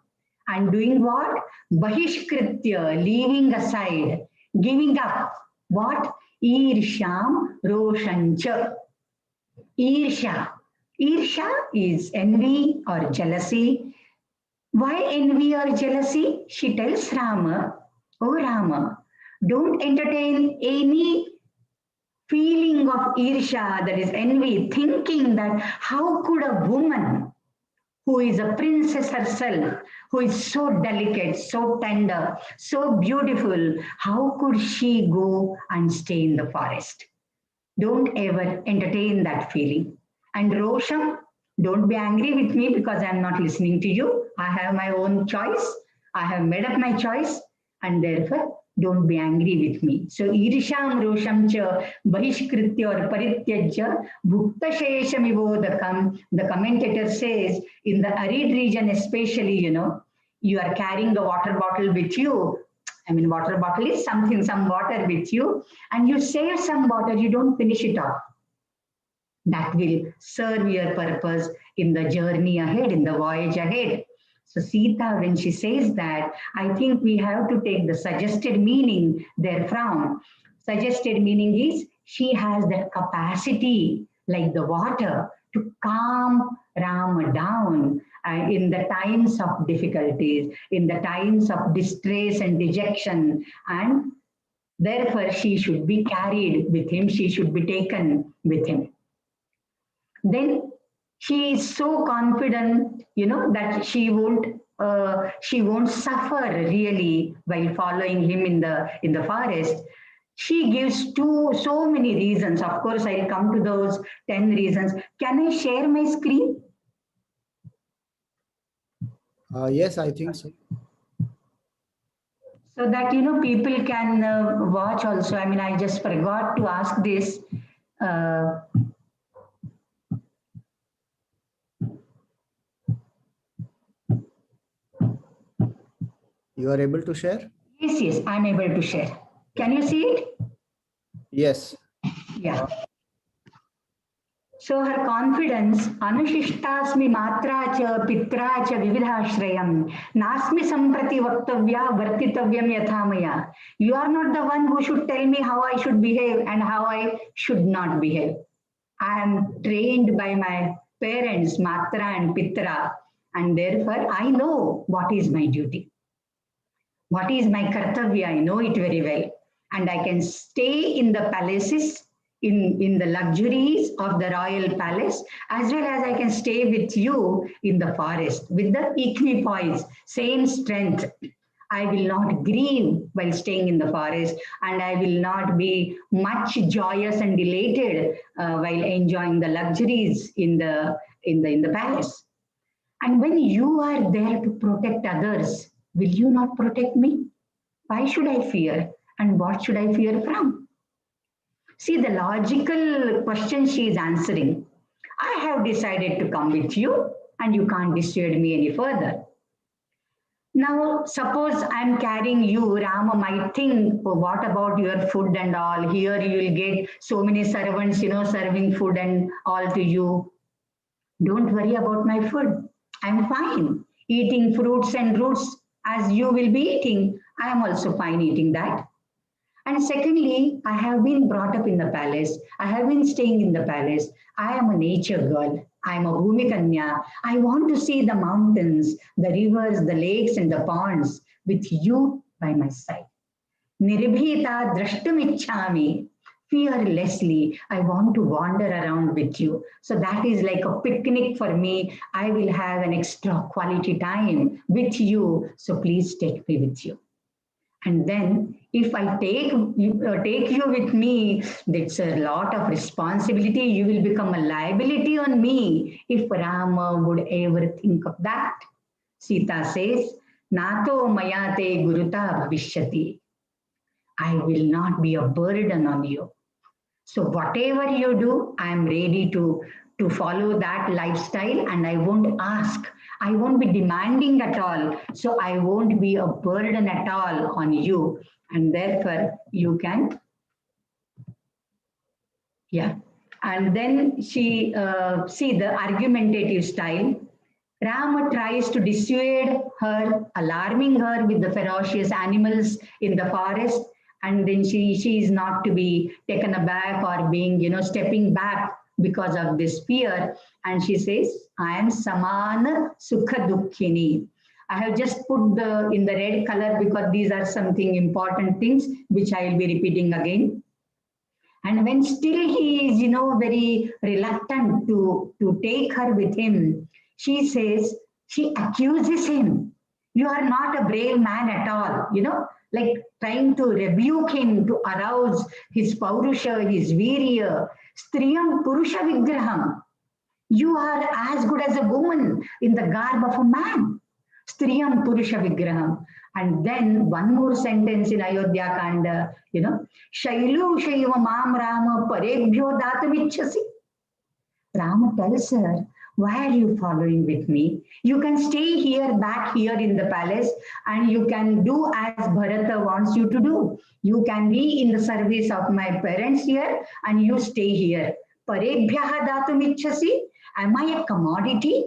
And doing what? Bahishkritya, leaving aside, giving up. What? Irsham roshancha. Irsha. Irsha is envy or jealousy. Why envy or jealousy? She tells Rama, oh Rama, don't entertain any feeling of Irsha, that is envy, thinking that how could a woman who is a princess herself, who is so delicate, so tender, so beautiful, how could she go and stay in the forest? Don't ever entertain that feeling. And Rosham, don't be angry with me because I'm not listening to you. I have my own choice. I have made up my choice, and therefore don't be angry with me. So Irisham Rosham cha Bahishkritya or Parityajya Bhuktashesham ivodakam. The commentator says in the arid region especially, you are carrying a water bottle with you. I mean, water bottle is something, some water with you, and you save some water, you don't finish it off. That will serve your purpose in the journey ahead, in the voyage ahead. So Sita, when she says that, I think we have to take the suggested meaning therefrom. Suggested meaning is she has that capacity, like the water, to calm Rama down in the times of difficulties, in the times of distress and dejection, and therefore she should be carried with him, she should be taken with him. Then she is so confident, you know, that she won't suffer really while following him in the forest. She gives so many reasons. Of course, I'll come to those 10 reasons. Can I share my screen? Yes, I think so. So that, you know, people can watch also. I mean, I just forgot to ask this. You are able to share? Yes, I'm able to share. Can you see it? Yes. Yeah. So her confidence, Anushishtasmi matra cha pitra cha vividhashrayam, nasmi samprati vaktavya vartitavyam yathamaya. You are not the one who should tell me how I should behave and how I should not behave. I am trained by my parents, matra and pitra, and therefore I know what is my duty. What is my kartavya? I know it very well. And I can stay in the palaces, in the luxuries of the royal palace, as well as I can stay with you in the forest with the equipoise, same strength. I will not grieve while staying in the forest, and I will not be much joyous and elated while enjoying the luxuries in the palace. And when you are there to protect others, will you not protect me? Why should I fear? And what should I fear from? See the logical question she is answering. I have decided to come with you and you can't dissuade me any further. Now, suppose I'm carrying you, Rama might think, oh, what about your food and all? Here you will get so many servants, you know, serving food and all to you. Don't worry about my food. I'm fine eating fruits and roots as you will be eating. I am also fine eating that. And secondly, I have been brought up in the palace. I have been staying in the palace. I am a nature girl. I am a Bhumi Kanya. I want to see the mountains, the rivers, the lakes and the ponds with you by my side. Nirbhita drashtumichhami. Fearlessly, I want to wander around with you. So that is like a picnic for me. I will have an extra quality time with you. So please take me with you. And then if I take you with me, that's a lot of responsibility. You will become a liability on me if Rama would ever think of that. Sita says, Nato mayate guruta bhavishyati. I will not be a burden on you. So whatever you do, I am ready to follow that lifestyle, and I won't ask. I won't be demanding at all. So I won't be a burden at all on you. And therefore you can, yeah. And then she, see the argumentative style. Rama tries to dissuade her, alarming her with the ferocious animals in the forest. And then she is not to be taken aback or being, you know, stepping back because of this fear. And she says, I am Samana Sukha Dukkhini. I have just put in the red color because these are something important things which I will be repeating again. And when still he is, you know, very reluctant to take her with him, she says, she accuses him. You are not a brave man at all, you know, like trying to rebuke him, to arouse his paurusha, his virya. Striyam Purusha Vigraham. You are as good as a woman in the garb of a man. Striyam Purusha Vigraham. And then one more sentence in Ayodhya Kanda, you know, Shailu Shaiva Mam Rama Parebhyo Datamichasi. Rama tells her, why are you following with me? You can stay here, back here in the palace, and you can do as Bharata wants you to do. You can be in the service of my parents here, and you stay here. parebhyaha datumicchasi? Am I a commodity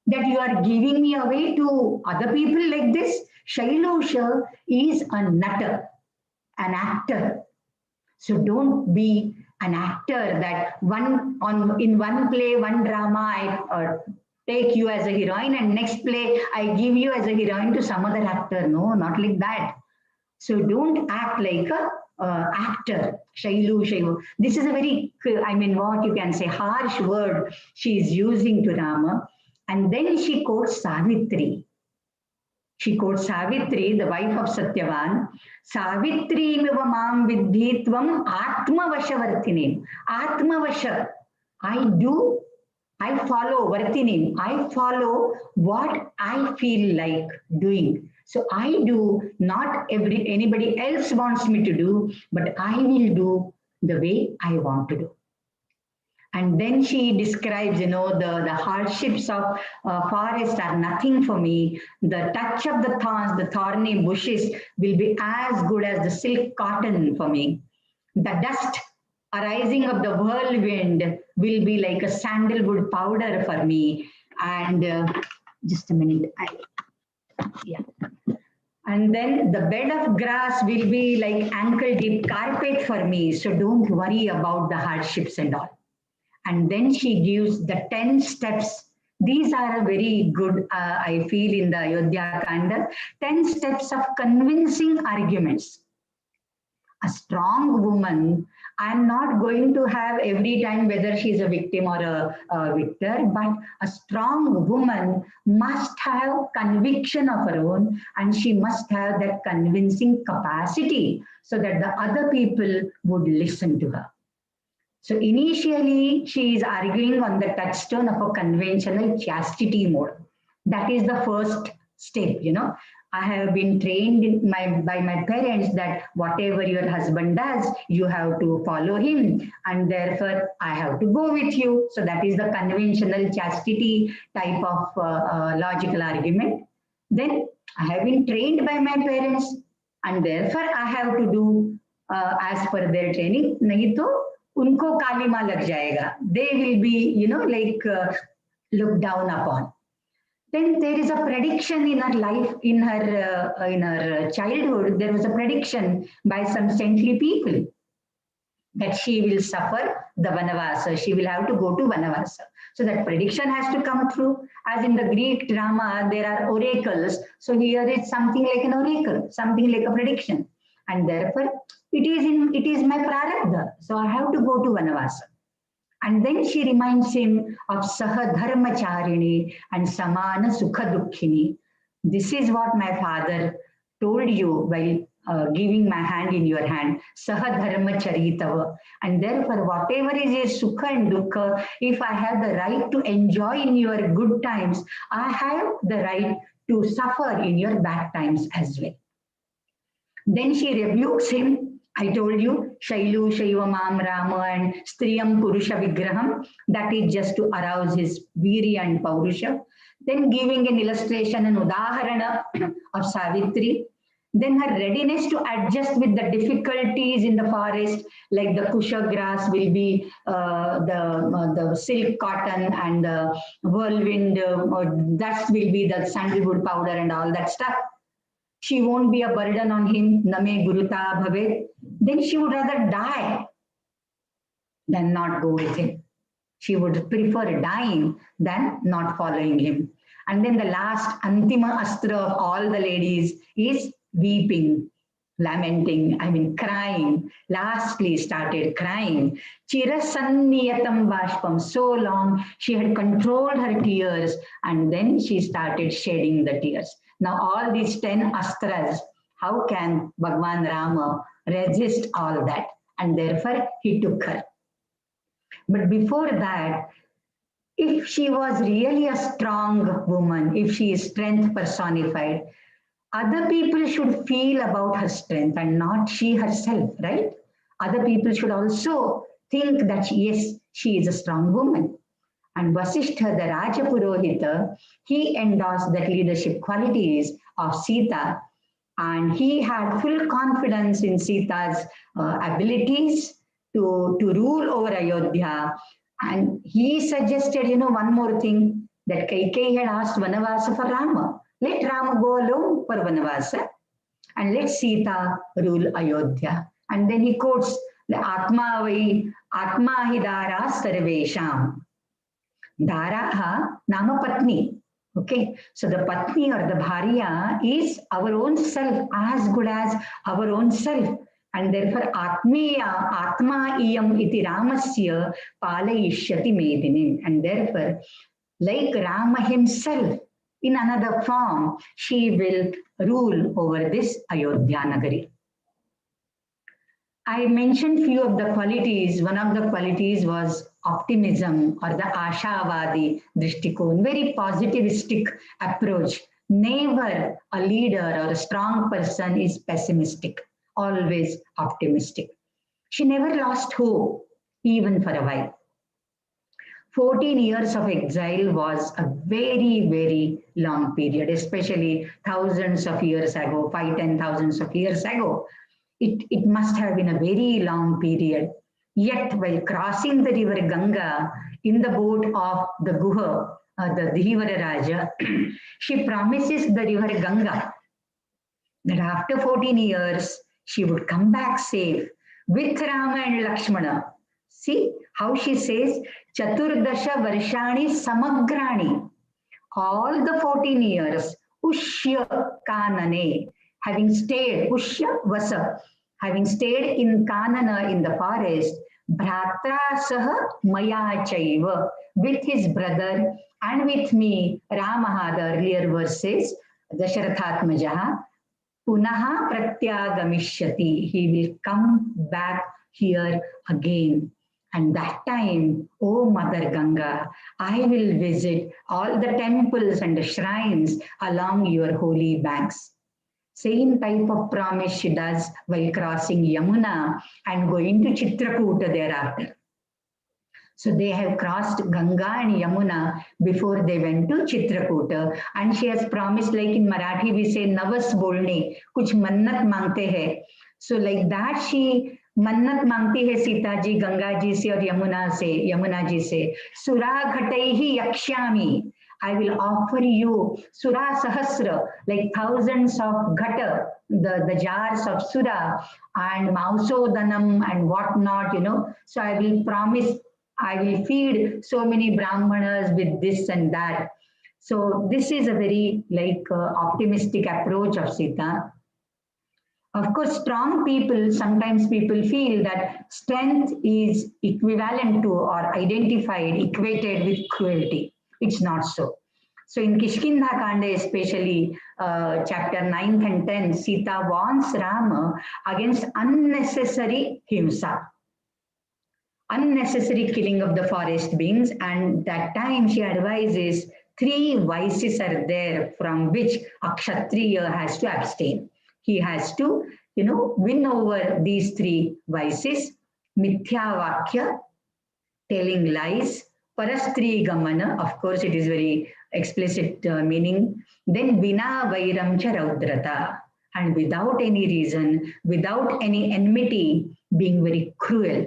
that you are giving me away to other people like this? Shailusha is a nutter, an actor. So don't be an actor that in one play, one drama, I take you as a heroine, and next play I give you as a heroine to some other actor. No, not like that. So don't act like a actor. Shailu. This is a very, I mean, what you can say, harsh word she is using to Rama. And then she quotes Savitri. She quotes Savitri, the wife of Satyavan. Savitri miva mam vidhi tvam atmavashavartini. Atmavasha. I follow Vartinim. I follow what I feel like doing. So I do not anybody else wants me to do, but I will do the way I want to do. And then she describes, the hardships of forest are nothing for me. The touch of the thorns, the thorny bushes will be as good as the silk cotton for me. The dust arising of the whirlwind will be like a sandalwood powder for me. And just a minute. And then the bed of grass will be like ankle deep carpet for me. So don't worry about the hardships and all. And then she gives the 10 steps. These are a very good, I feel, in the Ayodhya Kanda, 10 steps of convincing arguments. A strong woman, I'm not going to have every time whether she's a victim or a victor, but a strong woman must have conviction of her own, and she must have that convincing capacity so that the other people would listen to her. So initially, she is arguing on the touchstone of a conventional chastity mode. That is the first step, I have been trained by my parents that whatever your husband does, you have to follow him, and therefore I have to go with you. So that is the conventional chastity type of logical argument. Then I have been trained by my parents, and therefore I have to do as per their training. Nahi to unko kalima lag jayega. They will be, looked down upon. Then there is a prediction in her life, in her childhood, there was a prediction by some saintly people that she will suffer the Vanavasa. She will have to go to Vanavasa. So that prediction has to come through. As in the Greek drama, there are oracles. So here it's something like an oracle, something like a prediction. And therefore, it is my prarabdha. So I have to go to Vanavasa. And then she reminds him of Saha Dharmacharini and Samana Sukha Dukkhini. This is what my father told you while giving my hand in your hand. Saha Dharmacharitava. And therefore, whatever is your Sukha and Dukkha, if I have the right to enjoy in your good times, I have the right to suffer in your bad times as well. Then she rebukes him. I told you, Shailu, Shaiva Mam Rama and Striyam Purusha Vigraham, that is just to arouse his Viri and Paurusha. Then giving an illustration, an Udaharana of Savitri. Then her readiness to adjust with the difficulties in the forest, like the kusha grass will be the silk cotton, and the whirlwind dust will be the sandalwood powder and all that stuff. She won't be a burden on him, name guruta bhave. Then she would rather die than not go with him. She would prefer dying than not following him. And then the last antima astra of all the ladies is weeping, lamenting, crying. Lastly started crying. Chirasanniyatam bashpam. So long she had controlled her tears, and then she started shedding the tears. Now all these 10 astras, how can Bhagwan Rama resist all that? And therefore he took her. But before that, if she was really a strong woman, if she is strength personified, other people should feel about her strength and not she herself, right? Other people should also think that yes, she is a strong woman. And Vasishtha, the Raja Purohita, he endorsed the leadership qualities of Sita, and he had full confidence in Sita's abilities to rule over Ayodhya. And he suggested, one more thing, that Kaikeyi had asked Vanavasa for Rama. Let Rama go alone for Vanavasa and let Sita rule Ayodhya. And then he quotes the Atma hi dara sarvesham. Daraha nama patni. Okay, so the patni or the bharya is our own self, as good as our own self. And therefore, Atma iyam iti Ramasya palayishyati medinim. And therefore, like Rama himself, in another form, she will rule over this Ayodhya Nagari. I mentioned few of the qualities. One of the qualities was optimism or the Ashavadi Drishtikon, very positivistic approach. Never a leader or a strong person is pessimistic, always optimistic. She never lost hope, even for a while. 14 years of exile was a very, very long period, especially thousands of years ago, 10,000 of years ago. It must have been a very long period. Yet, while crossing the river Ganga in the boat of the Guha, the Dhivara Raja, she promises the river Ganga that after 14 years, she would come back safe with Rama and Lakshmana. See how she says, Chaturdasha Varshani Samagrani. All the 14 years, Ushya Kanane, having stayed, Ushya Vasa, having stayed in Kanana in the forest, Bhratra Saha Maya Chaiva, with his brother and with me, Ramaha, the earlier verses, Dasharathatmajaha, Punaha Pratyagamishyati, he will come back here again. And that time, O Mother Ganga, I will visit all the temples and the shrines along your holy banks. Same type of promise she does while crossing Yamuna and going to Chitrakuta thereafter. So they have crossed Ganga and Yamuna before they went to Chitrakuta. And she has promised, like in Marathi we say, Navas bolne, kuch mannat mangte hai. So like that she मन्नत मांगती है सीता जी गंगा जी से और यमुना जी से सुरा घटैहि यक्ष्यामि I will offer you Sura Sahasra, like thousands of ghata, the jars of Sura and Mausodanam and whatnot, So I will promise, I will feed so many Brahmanas with this and that. So this is a very optimistic approach of Sita. Of course, strong people, sometimes people feel that strength is equivalent to or identified, equated with cruelty. It's not so. So in Kishkindha Kanda, especially chapter 9th and 10th, Sita warns Rama against unnecessary himsa, unnecessary killing of the forest beings. And that time she advises 3 vices are there from which a Kshatriya has to abstain. He has to, win over these 3 vices: Mithya Vakya, telling lies, Parastri Gamana, of course it is very explicit meaning, then Vina Vairam Cha Raudrata, and without any reason, without any enmity, being very cruel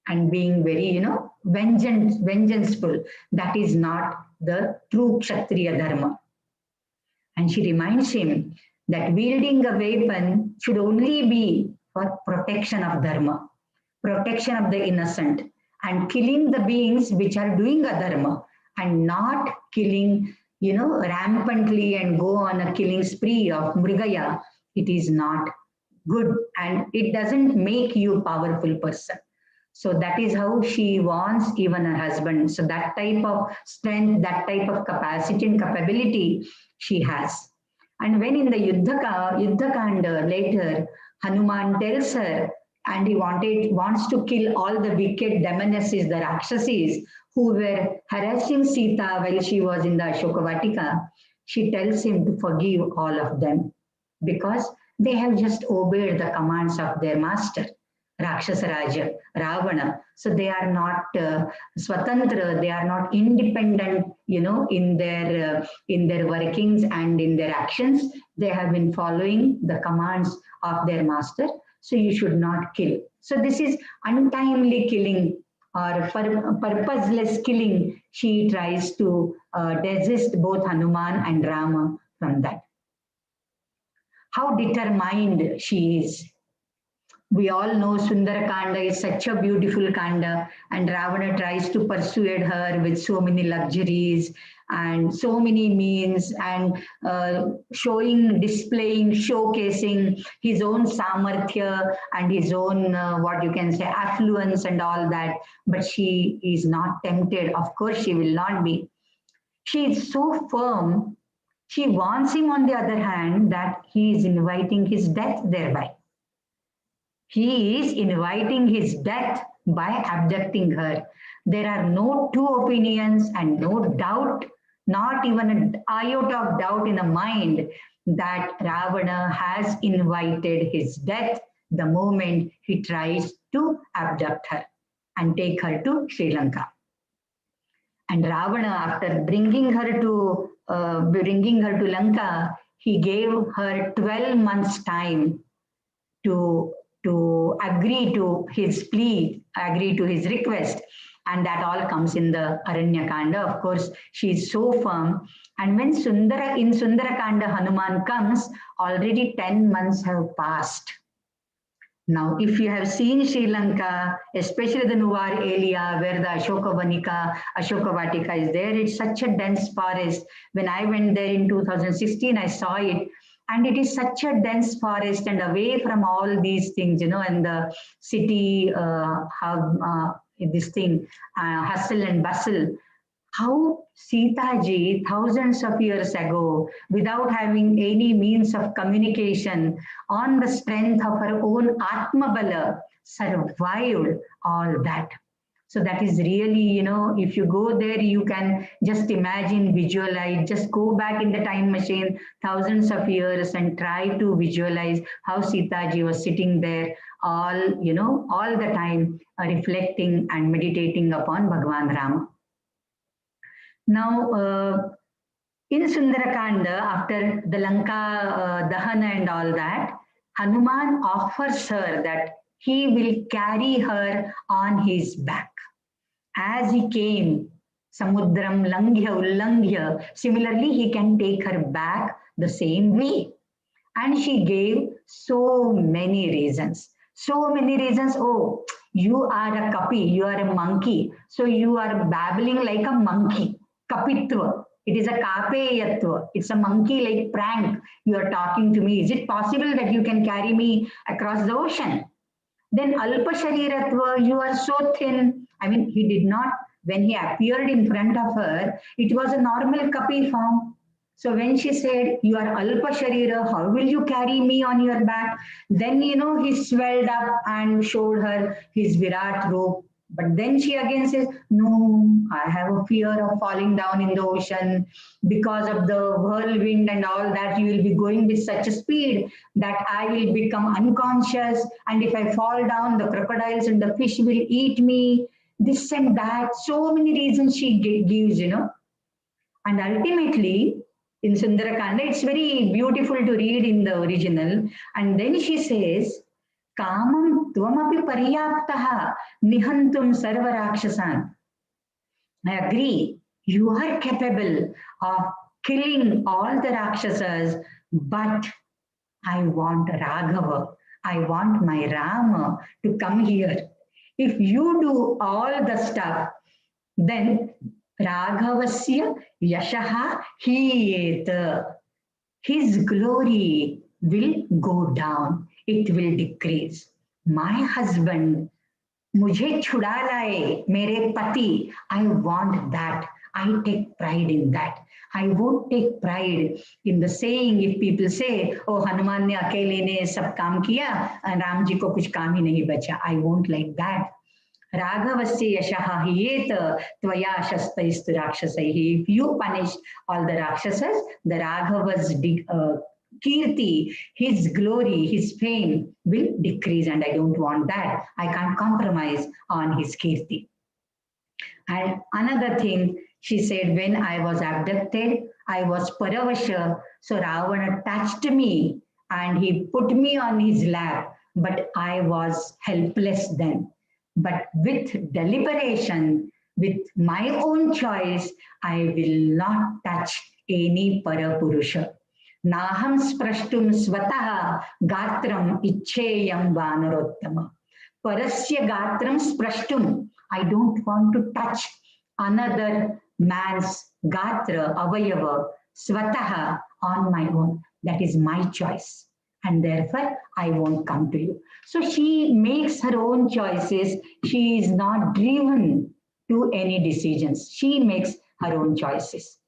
and being very, vengeful. That is not the true Kshatriya Dharma. And she reminds him that wielding a weapon should only be for protection of Dharma, protection of the innocent, and killing the beings which are doing a Dharma, and not killing, rampantly and go on a killing spree of Mrigaya. It is not good and it doesn't make you a powerful person. So that is how she warns even her husband. So that type of strength, that type of capacity and capability she has. And when in the Yuddha Kanda later, Hanuman tells her, and he wants to kill all the wicked demonesses, the Rakshasis, who were harassing Sita while she was in the Ashokavatika, she tells him to forgive all of them because they have just obeyed the commands of their master, Rakshasa Raja, Ravana. So they are not swatantra, they are not independent, in their workings and in their actions. They have been following the commands of their master. So you should not kill. So this is untimely killing or purposeless killing, she tries to desist both Hanuman and Rama from that. How determined she is. We all know Sundarakanda is such a beautiful Kanda, and Ravana tries to persuade her with so many luxuries and so many means, and showing, displaying, showcasing his own samarthya and his own, what you can say, affluence and all that. But she is not tempted. Of course, she will not be. She is so firm. She wants him, on the other hand, that he is inviting his death thereby. He is inviting his death by abducting her. There are no two opinions and no doubt, not even an iota of doubt in the mind that Ravana has invited his death the moment he tries to abduct her and take her to Sri Lanka. And Ravana, after bringing her to Lanka, he gave her 12 months' time to agree to his plea, agree to his request. And that all comes in the Aranyakanda. Of course, she is so firm. And when in Sundarakanda Hanuman comes, already 10 months have passed. Now, if you have seen Sri Lanka, especially the Nuvar area where the Ashoka Vatika is there, it's such a dense forest. When I went there in 2016, I saw it. And it is such a dense forest and away from all these things, and the city hustle and bustle. How Sita ji, thousands of years ago, without having any means of communication, on the strength of her own Atmabala, survived all that. So that is really, if you go there, you can just imagine, visualize, just go back in the time machine thousands of years and try to visualize how Sita ji was sitting there all the time, reflecting and meditating upon Bhagavan Rama. Now, in Sundarakanda, after the Lanka Dahana and all that, Hanuman offers her that he will carry her on his back. As he came, Samudram Langhya Ullanghya, similarly, he can take her back the same way. And she gave so many reasons. So many reasons. Oh, you are a kapi, you are a monkey. So you are babbling like a monkey. Kapitva. It is a kapeyatva. It's a monkey-like prank. You are talking to me. Is it possible that you can carry me across the ocean? Then Alpa Shariratva, you are so thin. I mean, he did not, when he appeared in front of her, it was a normal kapi form. So when she said, you are Alpa Sharira, how will you carry me on your back? Then, he swelled up and showed her his Virat robe. But then she again says, no, I have a fear of falling down in the ocean because of the whirlwind and all that. You will be going with such a speed that I will become unconscious. And if I fall down, the crocodiles and the fish will eat me. This and that. So many reasons she gives, And ultimately, in Sundarakanda, it's very beautiful to read in the original. And then she says, Kamam tvamapi paryaptaha nihantum sarva rakshasan. I agree, you are capable of killing all the Rakshasas, but I want Raghava. I want my Rama to come here. If you do all the stuff, then Raghavasya yashaha hiyeta. His glory will go down. It will decrease. My husband, mujhe chuda laye, mere pati, I want that. I take pride in that. I won't take pride in the saying if people say, oh, Hanuman ne akele ne sab kaam kiya and Ram ji ko kuch kaam hi nahi bacha. I won't like that. Raghavasya yashaha hiyeta tvaya shastaistu rakshasaihi. If you punish all the Rakshasas, the Raghavas Kirti, his glory, his fame will decrease, and I don't want that. I can't compromise on his Kirti. And another thing, she said, when I was abducted, I was Paravasha, so Ravana touched me and he put me on his lap, but I was helpless then. but with deliberation, with my own choice, I will not touch any parapurusha. Naham sprashtum svataha gatram ichcheyam vanarottama. Parasya gatram sprashtum. I don't want to touch another man's gatra, avayava, svataha on my own. That is my choice. And therefore, I won't come to you. So she makes her own choices. She is not driven to any decisions. She makes her own choices.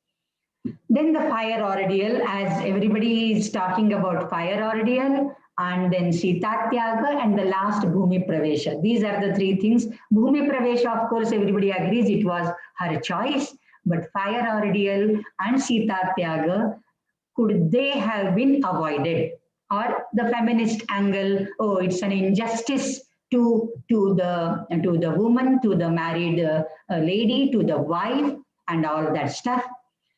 Then the fire ordeal, as everybody is talking about fire ordeal, and then Sita Tyaga, and the last Bhumi Pravesha. These are the three things. Bhumi Pravesha, of course, everybody agrees it was her choice, but fire ordeal and Sita Tyaga, could they have been avoided? Or the feminist angle, oh, it's an injustice to the woman, to the married lady, to the wife, and all that stuff.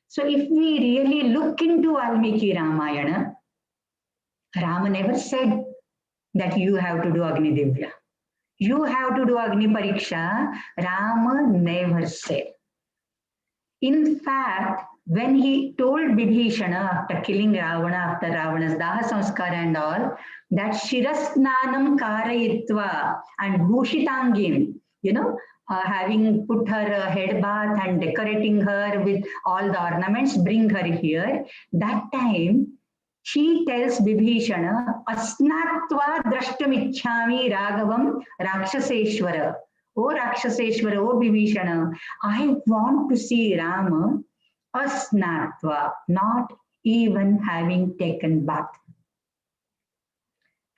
So if we really look into Valmiki Ramayana, Rama never said that you have to do Agni Divya. You have to do Agni Pariksha. Rama never said. In fact, when he told Vibhishana after killing Ravana, after Ravana's Daha Samskara and all, that Shirasnanam Karayitva and Bhushitangim, having put her head bath and decorating her with all the ornaments, bring her here. That time, she tells Vibhishana, Asnatva drashtamichhami Raghavam Rakshaseshwara. Oh Rakshaseshwara, oh Vibhishana, I want to see Rama asnatva, not even having taken bath.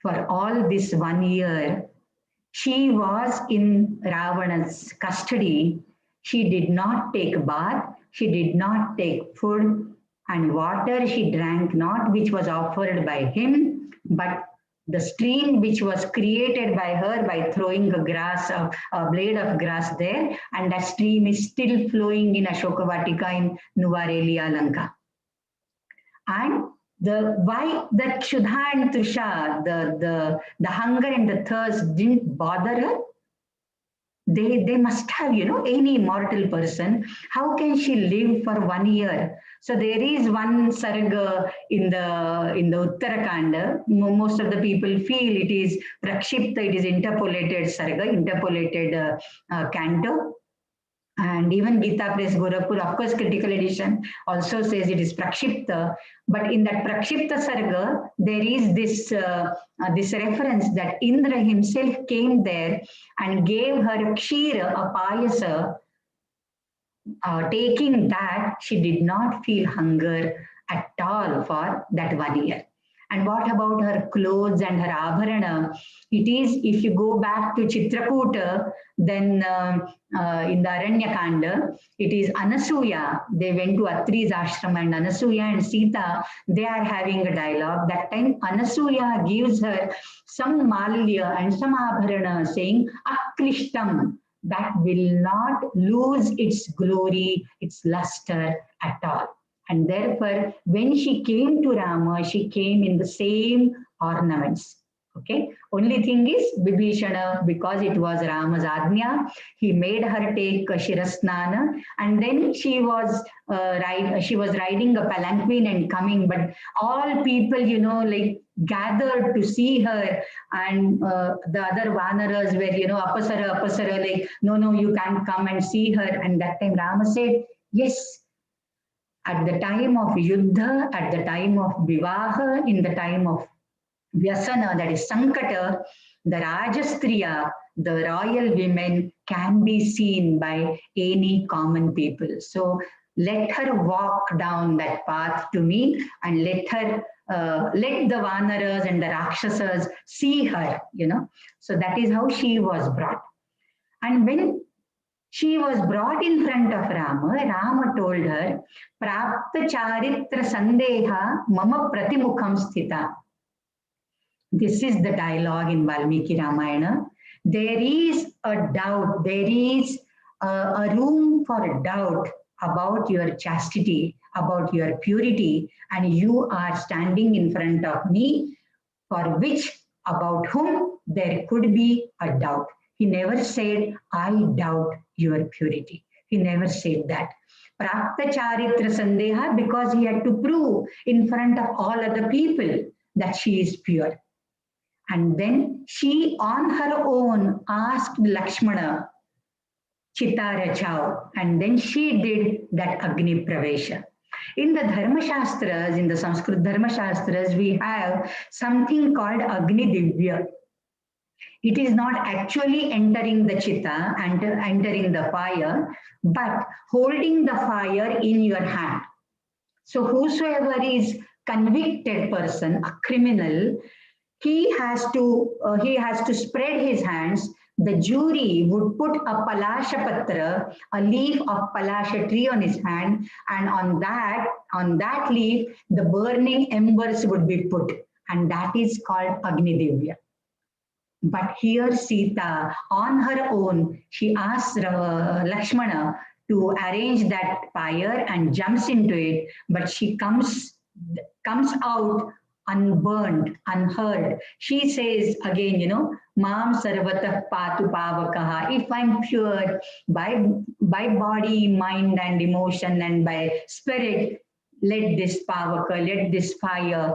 For all this 1 year, she was in Ravana's custody. She did not take bath, she did not take food, and water she drank not, which was offered by him, but the stream which was created by her by throwing a blade of grass there, and that stream is still flowing in Ashoka Vatika in Nuvareli, Lanka. And why that Shudha and Tusha, the hunger and the thirst didn't bother her? They must have, any mortal person. How can she live for 1 year? So there is one sarga in the Uttarakanda. Most of the people feel it is Prakshipta, it is interpolated sarga, interpolated canto. And even Gita Press Gorakhpur, of course, critical edition also says it is Prakshipta. But in that Prakshipta Sarga, there is this reference that Indra himself came there and gave her Kshira, a payasa. Taking that, she did not feel hunger at all for that 1 year. And what about her clothes and her abharana? It is, if you go back to Chitrakuta, then in the Aranyakanda, it is Anasuya. They went to Atri's ashram, and Anasuya and Sita, they are having a dialogue. That time, Anasuya gives her some malya and some abharana, saying, Akrishtam, that will not lose its glory, its luster at all. And therefore, when she came to Rama, she came in the same ornaments. Okay. Only thing is, Vibhishana, because it was Rama's Agnya, he made her take Shirasnana, and then she was riding a palanquin and coming. But all people, gathered to see her, and the other Vanaras were, Apasara, like, no, you can't come and see her. And that time Rama said, yes. At the time of Yuddha, at the time of Vivaha, in the time of Vyasana, that is Sankata, the Rajastriya, the royal women can be seen by any common people. So let her walk down that path to me, and let the Vanaras and the Rakshasas see her, So that is how she was brought. And when she was brought in front of Rama, Rama told her, Prapta Charitra Sandeha Mama Pratimukham Sthita. This is the dialogue in Valmiki Ramayana. There is a doubt, there is a room for doubt about your chastity, about your purity, and you are standing in front of me, for which, about whom there could be a doubt. He never said, I doubt your purity. He never said that. Prakta Charitra Sandeha, because he had to prove in front of all other people that she is pure. And then she on her own asked Lakshmana, Chita Rachao, and then she did that Agni Pravesha. In the Dharma Shastras, in the Sanskrit Dharma Shastras, we have something called Agni Divya. It is not actually entering the chitta and entering the fire, but holding the fire in your hand. So whosoever is convicted person, a criminal, he has to spread his hands. The jury would put a palasha patra, a leaf of palasha tree on his hand, and on that leaf, the burning embers would be put, and that is called Agni Divya. But here Sita, on her own, she asks Lakshmana to arrange that fire and jumps into it, but she comes out unburned, unhurt. She says again, Mam sarvatah patu pavakaha. If I'm pure by body, mind and emotion and by spirit, let this pavaka, let this fire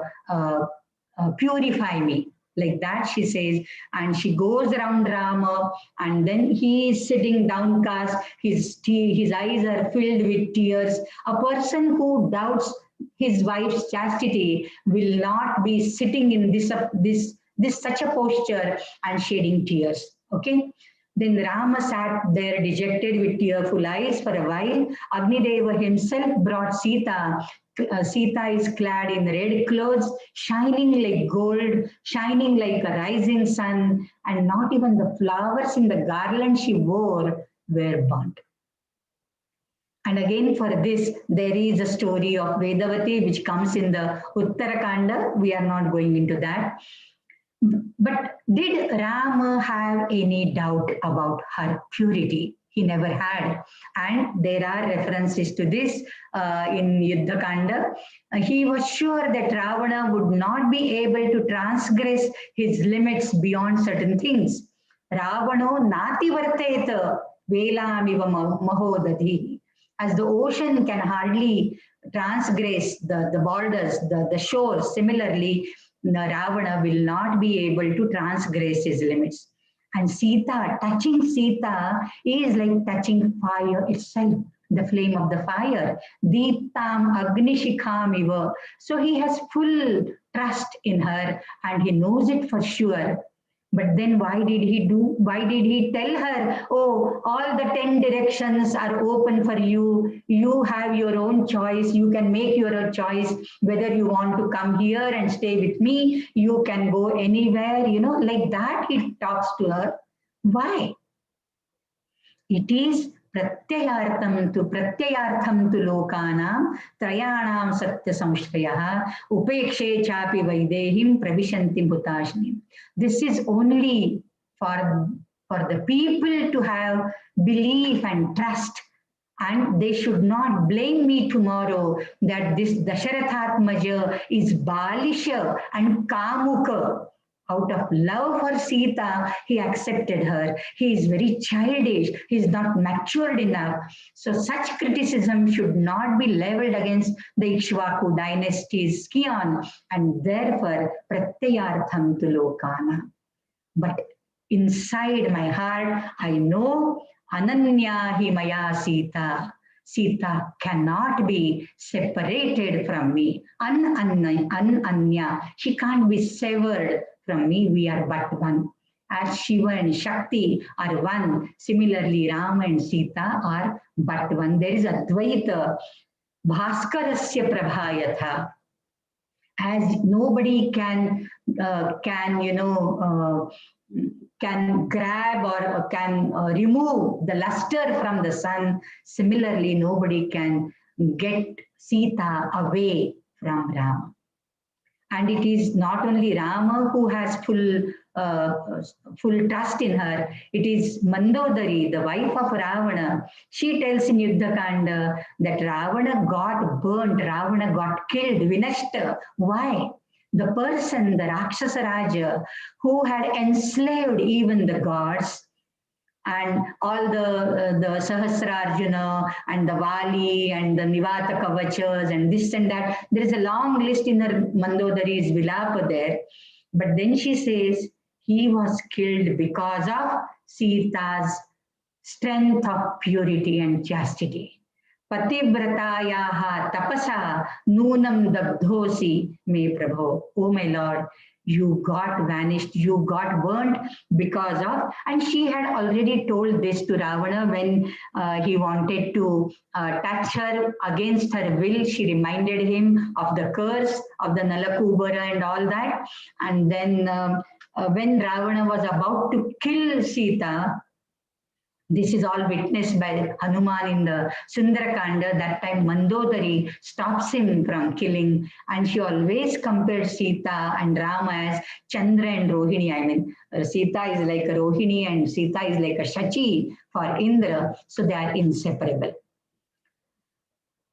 purify me. Like that, she says, and she goes around Rama, and then he is sitting downcast. His eyes are filled with tears. A person who doubts his wife's chastity will not be sitting in this such a posture and shedding tears. Okay. Then Rama sat there dejected with tearful eyes for a while. Agnideva himself brought Sita. Sita is clad in red clothes, shining like gold, shining like a rising sun, and not even the flowers in the garland she wore were burnt. And again, for this, there is a story of Vedavati which comes in the Uttarakanda. We are not going into that. But did Rama have any doubt about her purity? He never had. And there are references to this in Yuddhakanda. He was sure that Ravana would not be able to transgress his limits beyond certain things. Ravano nati varteta velamiva mahodadhi. As the ocean can hardly transgress the borders, the shores, similarly, Ravana will not be able to transgress his limits. And Sita, touching Sita is like touching fire itself, the flame of the fire. Deeptam Agnishikam iva. So he has full trust in her and he knows it for sure. But then why did he tell her, oh, all the 10 directions are open for you. You have your own choice. You can make your own choice whether you want to come here and stay with me. You can go anywhere, like that he talks to her. Why? It is pratyayartham tu lokanam trayanam satya samshrayaha upekshe chapi vaidehim pravishanti bhutashni. This is only for the people to have belief and trust, and they should not blame me tomorrow that this Dasharathatmaja is Balisha and Kamuka. Out of love for Sita, he accepted her. He is very childish. He is not matured enough. So such criticism should not be leveled against the Ikshvaku dynasty's scion, and therefore pratyayartham tu lokana. But inside my heart, I know ananya hi maya Sita. Sita cannot be separated from me. Ananya. She can't be severed from me. We are but one. As Shiva and Shakti are one, similarly Rama and Sita are but one. There is Advaita. Bhaskarasya prabhayatha. As nobody can grab or can remove the luster from the sun. Similarly, nobody can get Sita away from Rama. And it is not only Rama who has full trust in her. It is Mandodari, the wife of Ravana. She tells in Yuddhakanda that Ravana got burnt, Ravana got killed, Vinashta. Why? The person, the Rakshasa Raja, who had enslaved even the gods, and all the Sahasrarjuna and the Vali and the Nivata Kavachas and this and that. There is a long list in her Mandodari's Vilapa there. But then she says he was killed because of Sita's strength of purity and chastity. Pativratayaha tapasa nunam dabdhosi me prabho. Oh my Lord, you got vanished, you got burnt because of, and she had already told this to Ravana when he wanted to touch her against her will. She reminded him of the curse of the Nalakubara and all that. And then when Ravana was about to kill Sita, this is all witnessed by Hanuman in the Sundarakanda. That time Mandodari stops him from killing, and she always compares Sita and Rama as Chandra and Rohini. I mean, Sita is like a Rohini and Sita is like a Shachi for Indra, so they are inseparable.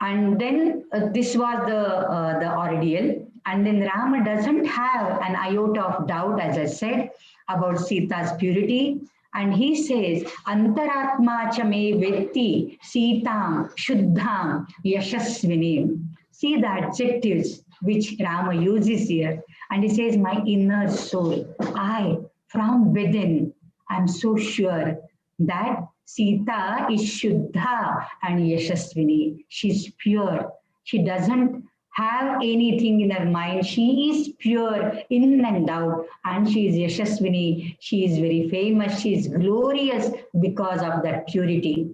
And then this was the ordeal. And then Rama doesn't have an iota of doubt, as I said, about Sita's purity. And he says, Antaratma cha me vetti Sitam Shuddham Yashasvinim. See the adjectives which Rama uses here. And he says, my inner soul, I, from within, I'm so sure that Sita is Shuddha and Yashasvini. She's pure. She doesn't have anything in her mind. She is pure in and out, and she is Yashasvini. She is very famous. She is glorious because of that purity.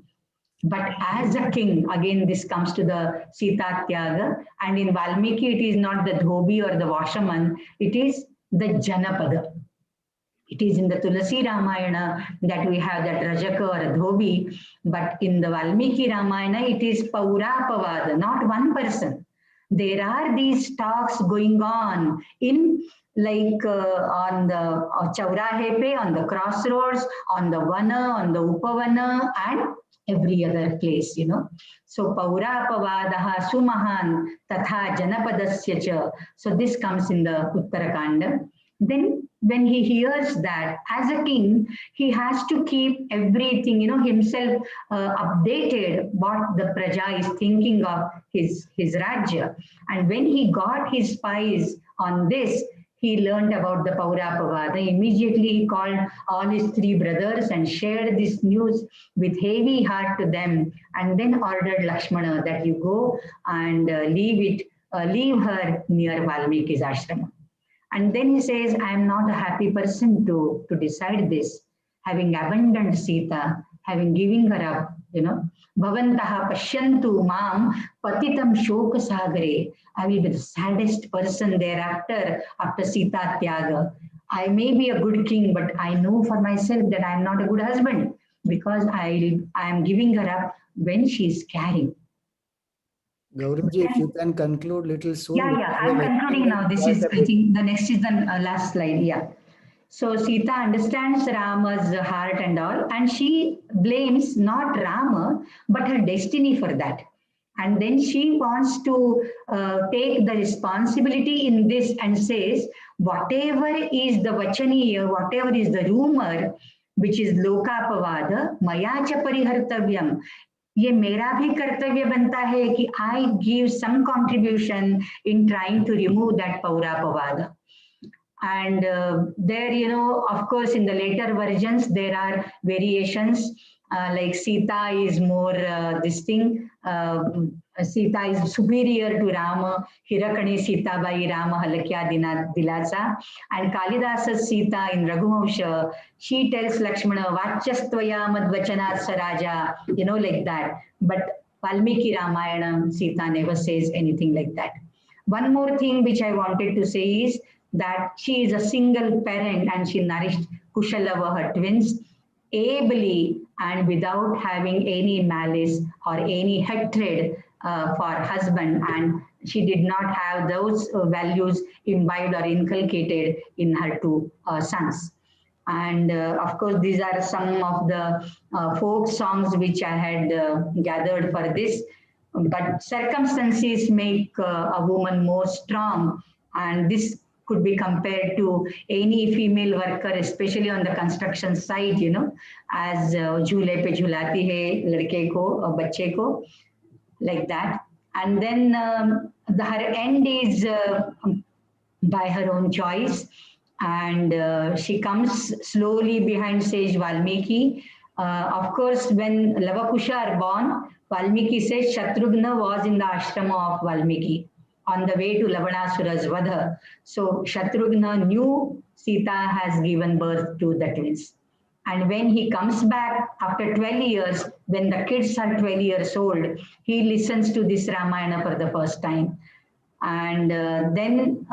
But as a king, again, this comes to the Sita Tyaga, and in Valmiki, it is not the Dhobi or the Vashaman, it is the Janapada. It is in the Tulasi Ramayana that we have that Rajaka or a Dhobi, but in the Valmiki Ramayana, it is Paurapavada, not one person. There are these talks going on in like on the Chaurahe pe, on the crossroads, on the Vana, on the Upavana, and every other place, you know. So Paurapavadaha Sumahan Tatha Janapadasya cha. So this comes in the Uttarakanda. Then when he hears that as a king, he has to keep everything, you know, himself updated what the Praja is thinking of his Rajya. And when he got his spies on this, he learned about the Paurapavada. Immediately he called all his three brothers and shared this news with heavy heart to them, and then ordered Lakshmana that you go and leave her near Valmiki's ashrama. And then he says, I am not a happy person to decide this, having abandoned Sita, having given her up, you know. Bhavantaha pashyantu mam patitam shoka sagare. I will be the saddest person thereafter, after Sita Tyaga. I may be a good king, but I know for myself that I am not a good husband, because I am giving her up when she is carrying. Gauriji, if you can conclude little soon. Yeah, I'm concluding now. This is, I think, the next is the last slide. Yeah. So Sita understands Rama's heart and all, and she blames not Rama, but her destiny for that. And then she wants to take the responsibility in this and says, whatever is the vachaniya, whatever is the rumor, which is lokapavada, maya cha parihartavyam. ये मेरा भी कर्तव्य बनता है कि I give some contribution in trying to remove that Paurapavada. And there, you know, of course, in the later versions, there are variations. Like Sita is more this thing. Sita is superior to Rama. Hirakani Sita bai Rama halakya dilasa. And Kalidasa's Sita in Raghuvamsha, she tells Lakshmana, Vachastvaya madvachanat saraja, you know, like that. But Valmiki Ramayana, Sita never says anything like that. One more thing which I wanted to say is that she is a single parent and she nourished Kushalava, her twins, ably and without having any malice or any hatred for husband, and she did not have those values imbibed or inculcated in her two sons. And of course, these are some of the folk songs which I had gathered for this. But circumstances make a woman more strong, and this could be compared to any female worker, especially on the construction site, you know, as jhoole pe jhulati hai ladke ko, bachche ko, like that. And then her end is by her own choice, and she comes slowly behind sage Valmiki. Of course, when Lavakusha are born, Valmiki says Shatrughna was in the ashrama of Valmiki on the way to Lavanasura's Vadha. So Shatrughna knew Sita has given birth to the twins. And when he comes back after 12 years, when the kids are 12 years old, he listens to this Ramayana for the first time. And then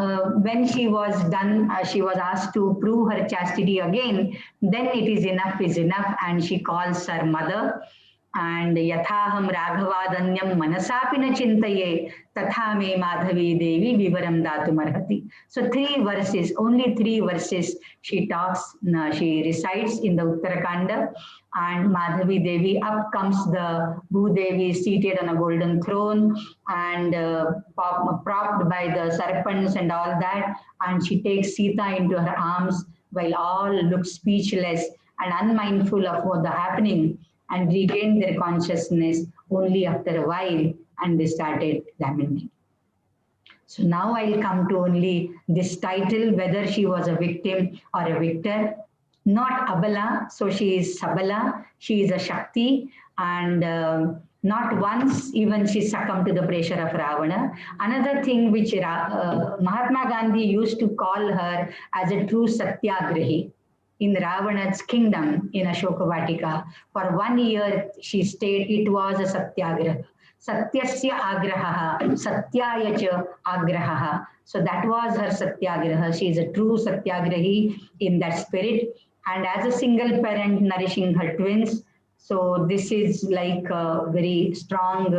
when she was done, she was asked to prove her chastity again, then it is enough, and she calls her mother. And yathaham raghavadanyam manasapina chintaye tatha me madhavi devi vivaram datumarhati. So 3 verses, only 3 verses she talks, she recites in the Uttarakanda, and Madhavi Devi, up comes the Bhudevi seated on a golden throne and propped by the serpents and all that, and she takes Sita into her arms while all look speechless and unmindful of what the happening, and regained their consciousness only after a while, and they started lamenting. So now I'll come to only this title, whether she was a victim or a victor. Not Abala, so she is Sabala, she is a Shakti, and not once even she succumbed to the pressure of Ravana. Another thing which Mahatma Gandhi used to call her as a true Satyagrahi. In Ravana's kingdom in Ashoka Vatika, for 1 year she stayed, it was a Satyagraha. Satyasya agraha, Satyaya cha agraha. So that was her Satyagraha. She is a true Satyagrahi in that spirit. And as a single parent nourishing her twins, so this is like a very strong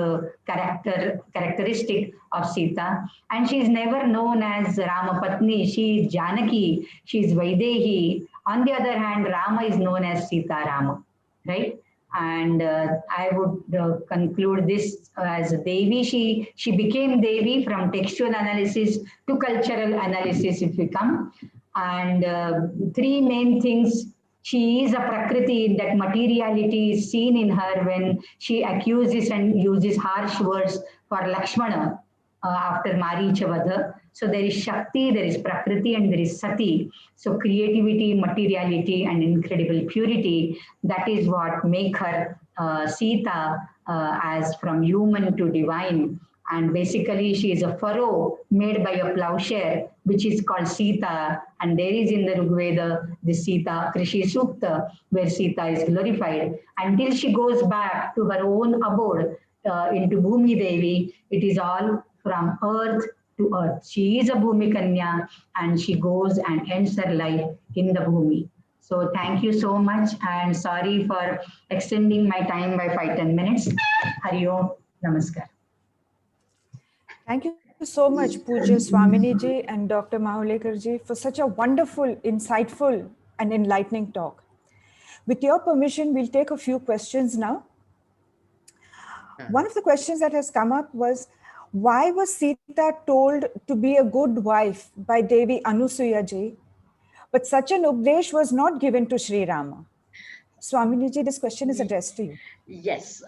characteristic of Sita. And she is never known as Ramapatni. She is Janaki. She is Vaidehi. On the other hand, Rama is known as Sita Rama, right? And I would conclude this as Devi. She became Devi from textual analysis to cultural analysis if we come. And 3 main things. She is a Prakriti, that materiality is seen in her when she accuses and uses harsh words for Lakshmana after Maricha Vadha. So there is Shakti, there is Prakriti, and there is Sati. So creativity, materiality, and incredible purity, that is what make her Sita as from human to divine. And basically she is a furrow made by a plowshare, which is called Sita. And there is in the Rigveda the Sita Krishi Sukta, where Sita is glorified. Until she goes back to her own abode into Bhumi Devi, it is all from earth to earth. She is a Bhumi Kanya, and she goes and ends her life in the Bhumi. So thank you so much, and sorry for extending my time by 5-10 minutes. Hari Om, Namaskar. Thank you so much, Pujya Swamini ji and Dr. Mahulikar ji, for such a wonderful, insightful, and enlightening talk. With your permission, we'll take a few questions now. One of the questions that has come up was, why was Sita told to be a good wife by Devi Anusuya ji, but such an Updesh was not given to Sri Rama? Swamini ji, this question is addressed to you. Yes.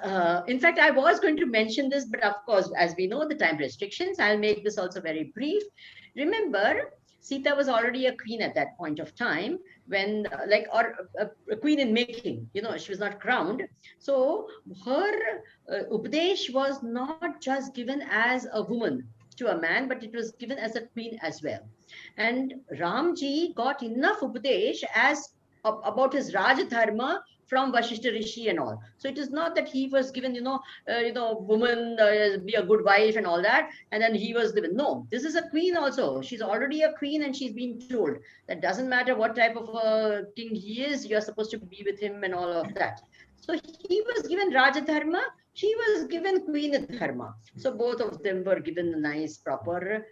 In fact, I was going to mention this, but of course, as we know the time restrictions, I'll make this also very brief. Remember, Sita was already a queen at that point of time, when a queen in making, you know, she was not crowned. So her Updesh was not just given as a woman to a man, but it was given as a queen as well. And Ramji got enough Updesh as about his Rajadharma from Vashishta Rishi and all. So it is not that he was given, woman, be a good wife and all that, and then he was given. No, this is a queen also. She's already a queen, and she's been told that doesn't matter what type of a king he is, you're supposed to be with him and all of that. So he was given Rajadharma, she was given Queen Dharma. So both of them were given a nice, proper,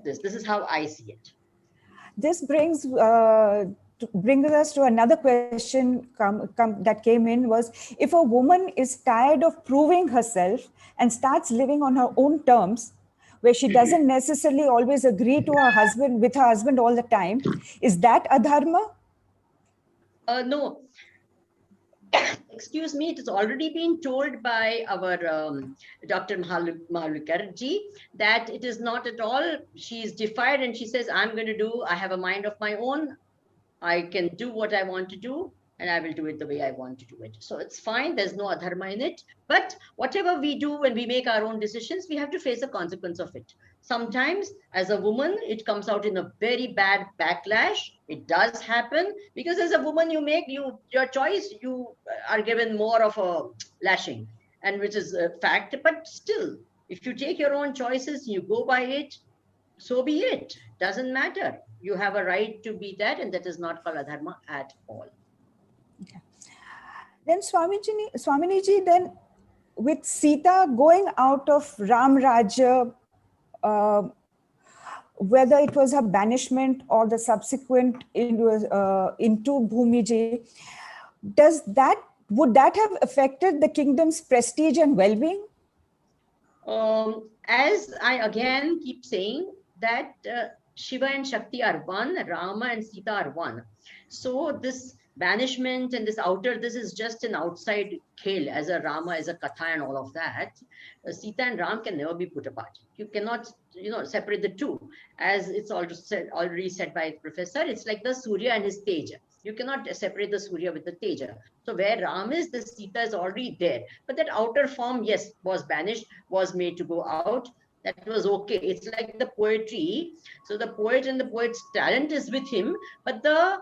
this is how I see it. This brings us to another question that came in was, if a woman is tired of proving herself and starts living on her own terms, where she doesn't necessarily always agree to her husband, with her husband all the time. Is that adharma? No, excuse me, it has already been told by our Dr. Mahulikar ji that it is not at all. She is defied and she says, I'm going to do, I have a mind of my own. I can do what I want to do and I will do it the way I want to do it. So it's fine. There's no adharma in it. But whatever we do when we make our own decisions, we have to face the consequence of it. Sometimes as a woman, it comes out in a very bad backlash. It does happen because as a woman, you make your choice, you are given more of a lashing, and which is a fact. But still, if you take your own choices, you go by it, so be it. Doesn't matter. You have a right to be that, and that is not called adharma at all. Okay. Then Swaminiji, then with Sita going out of Ram Rajya, whether it was her banishment or the subsequent into Bhumiji, would that have affected the kingdom's prestige and well-being? As I again keep saying that Shiva and Shakti are one, Rama and Sita are one. So this banishment and this outer, this is just an outside khel, as a Rama, as a Katha and all of that. Sita and Ram can never be put apart. You cannot, separate the two. As it's already said by Professor, it's like the Surya and his Teja. You cannot separate the Surya with the Teja. So where Ram is, the Sita is already there. But that outer form, yes, was banished, was made to go out. That was okay. It's like the poetry. So the poet and the poet's talent is with him, but the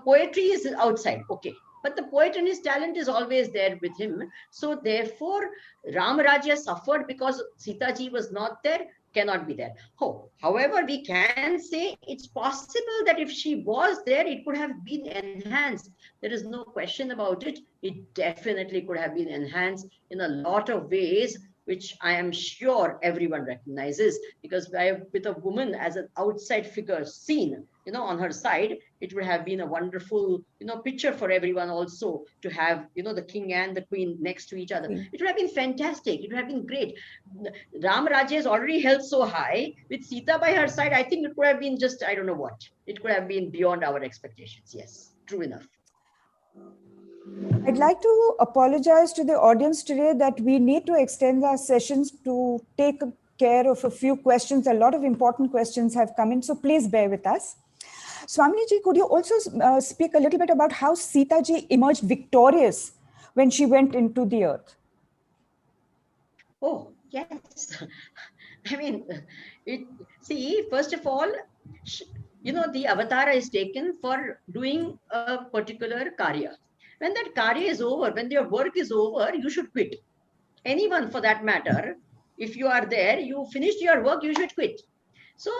poetry is outside. Okay. But the poet and his talent is always there with him. So therefore, Ram Rajya suffered because Sita ji was not there, cannot be there. Oh, however, we can say it's possible that if she was there, it could have been enhanced. There is no question about it. It definitely could have been enhanced in a lot of ways, which I am sure everyone recognizes, because with a woman as an outside figure seen, on her side, it would have been a wonderful, picture for everyone also to have, the king and the queen next to each other. It would have been fantastic. It would have been great. Ram Rajya is already held so high. With Sita by her side, I think it could have been just, I don't know what. It could have been beyond our expectations. Yes, true enough. I'd like to apologize to the audience today that we need to extend our sessions to take care of a few questions. A lot of important questions have come in, so please bear with us. Swaminiji, could you also speak a little bit about how Sita ji emerged victorious when she went into the earth? Oh, yes. I mean, first of all, the avatara is taken for doing a particular karya. When that karya is over, when your work is over, you should quit. Anyone for that matter, if you are there, you finished your work, you should quit. So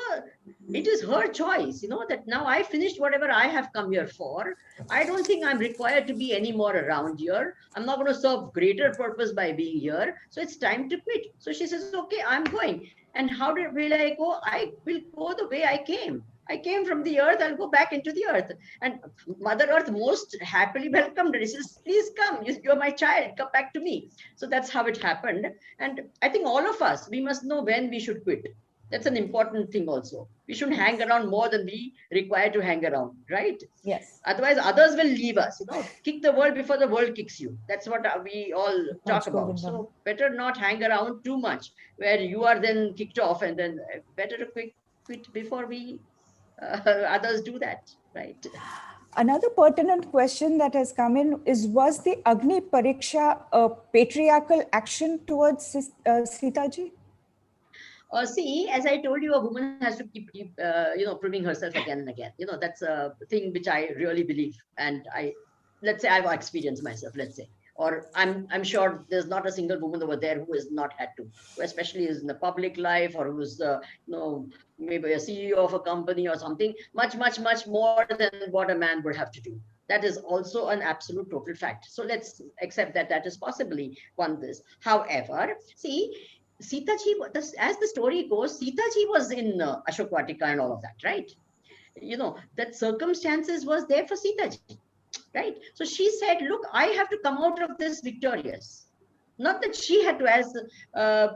it is her choice, that now I finished whatever I have come here for. I don't think I'm required to be any more around here. I'm not going to serve greater purpose by being here. So it's time to quit. So she says, okay, I'm going. And how will I go? I will go the way I came. I came from the earth, I'll go back into the earth. And Mother Earth most happily welcomed her. She says, please come, you're my child, come back to me. So that's how it happened. And I think all of us, we must know when we should quit. That's an important thing also. We shouldn't hang around more than we require to hang around, right? Yes. Otherwise, others will leave us. Kick the world before the world kicks you. That's what we all talk about. So better not hang around too much, where you are then kicked off, and then better to quit before we others do that, right? Another pertinent question that has come in is, was the Agni pariksha a patriarchal action towards Sita ji? See, as I told you, a woman has to keep proving herself again and again. That's a thing which I really believe. And let's say I've experienced myself, let's say, or I'm sure there's not a single woman over there who has not had to, who especially is in the public life, or who's, maybe a CEO of a company or something, much, much, much more than what a man would have to do. That is also an absolute total fact. So let's accept that that is possibly one this. However, see, Sita ji, as the story goes, Sita ji was in Ashok Vatika and all of that, right? That circumstances was there for Sita ji, right? So she said, look, I have to come out of this victorious. Not that she had to, as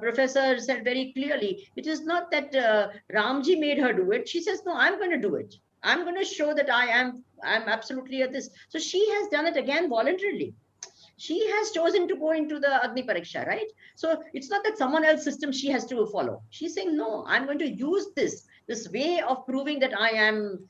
Professor said very clearly, it is not that Ramji made her do it. She says, no, I'm going to do it. I'm going to show that I'm absolutely at this. So she has done it again voluntarily. She has chosen to go into the Agni pariksha, right? So it's not that someone else's system she has to follow. She's saying, no, I'm going to use this way of proving that I am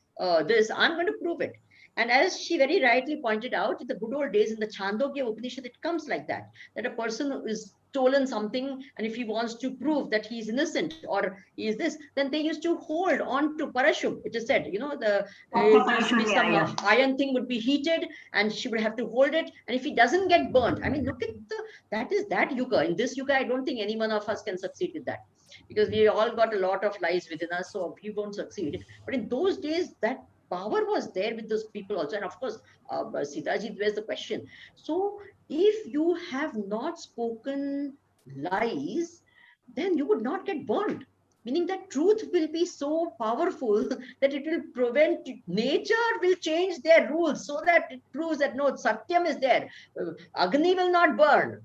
this. I'm going to prove it. And as she very rightly pointed out, in the good old days in the Chandogya Upanishad, it comes like that a person who is stolen something, and if he wants to prove that he is innocent or he is this, then they used to hold on to parashub. It is said, you know, there used to be some iron thing would be heated, and she would have to hold it. And if he doesn't get burnt, I mean, look at that yuga. In this yuga, I don't think any one of us can succeed with that, because we all got a lot of lies within us, so we won't succeed. But in those days, that power was there with those people also. And of course, Sitaji, there's the question. So if you have not spoken lies, then you would not get burned. Meaning that truth will be so powerful that it will prevent, nature will change their rules so that it proves that no, Satyam is there. Agni will not burn,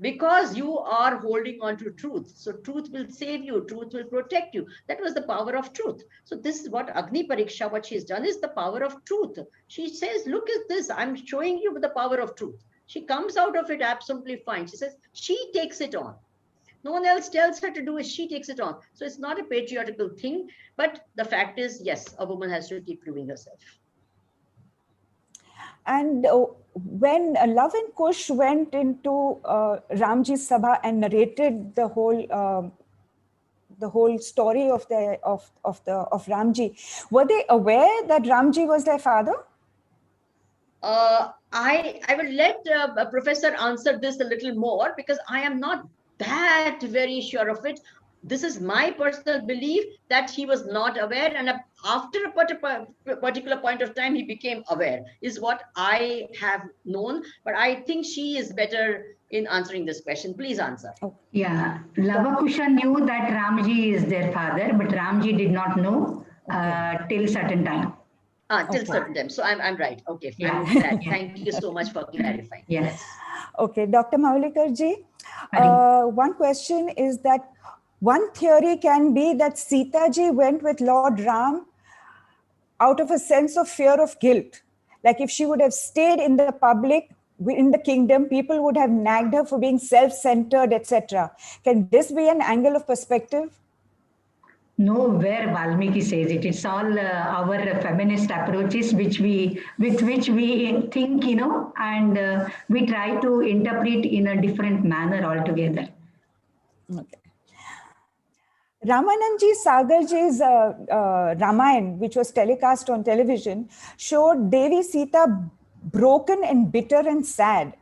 because you are holding on to truth. So truth will save you, truth will protect you. That was the power of truth. So this is what Agni Pariksha, what she's done, is the power of truth. She says, look at this, I'm showing you the power of truth. She comes out of it absolutely fine. She says, she takes it on. No one else tells her to do it, she takes it on. So it's not a patriarchal thing, but the fact is, yes, a woman has to keep proving herself. And when Love and Kush went into Ramji's Sabha and narrated the whole story of Ramji, were they aware that Ramji was their father? I will let a professor answer this a little more, because I am not that very sure of it. This is my personal belief that he was not aware, and after a particular point of time, he became aware, is what I have known. But I think she is better in answering this question. Please answer. Yeah, Lavakusha knew that Ramji is their father, but Ramji did not know till certain time. Till certain time. So I'm right. Okay, I'm glad. Thank you so much for clarifying. Yes. Okay, Dr. Mahulikar ji, one question is that one theory can be that Sita ji went with Lord Ram out of a sense of fear of guilt. Like if she would have stayed in the public, in the kingdom, people would have nagged her for being self-centered, etc. Can this be an angle of perspective? Nowhere Valmiki says it. It's all our feminist approaches with which we think, you know, and we try to interpret in a different manner altogether. Okay. Ramananji Sagarji's Ramayan, which was telecast on television, showed Devi Sita broken and bitter and sad,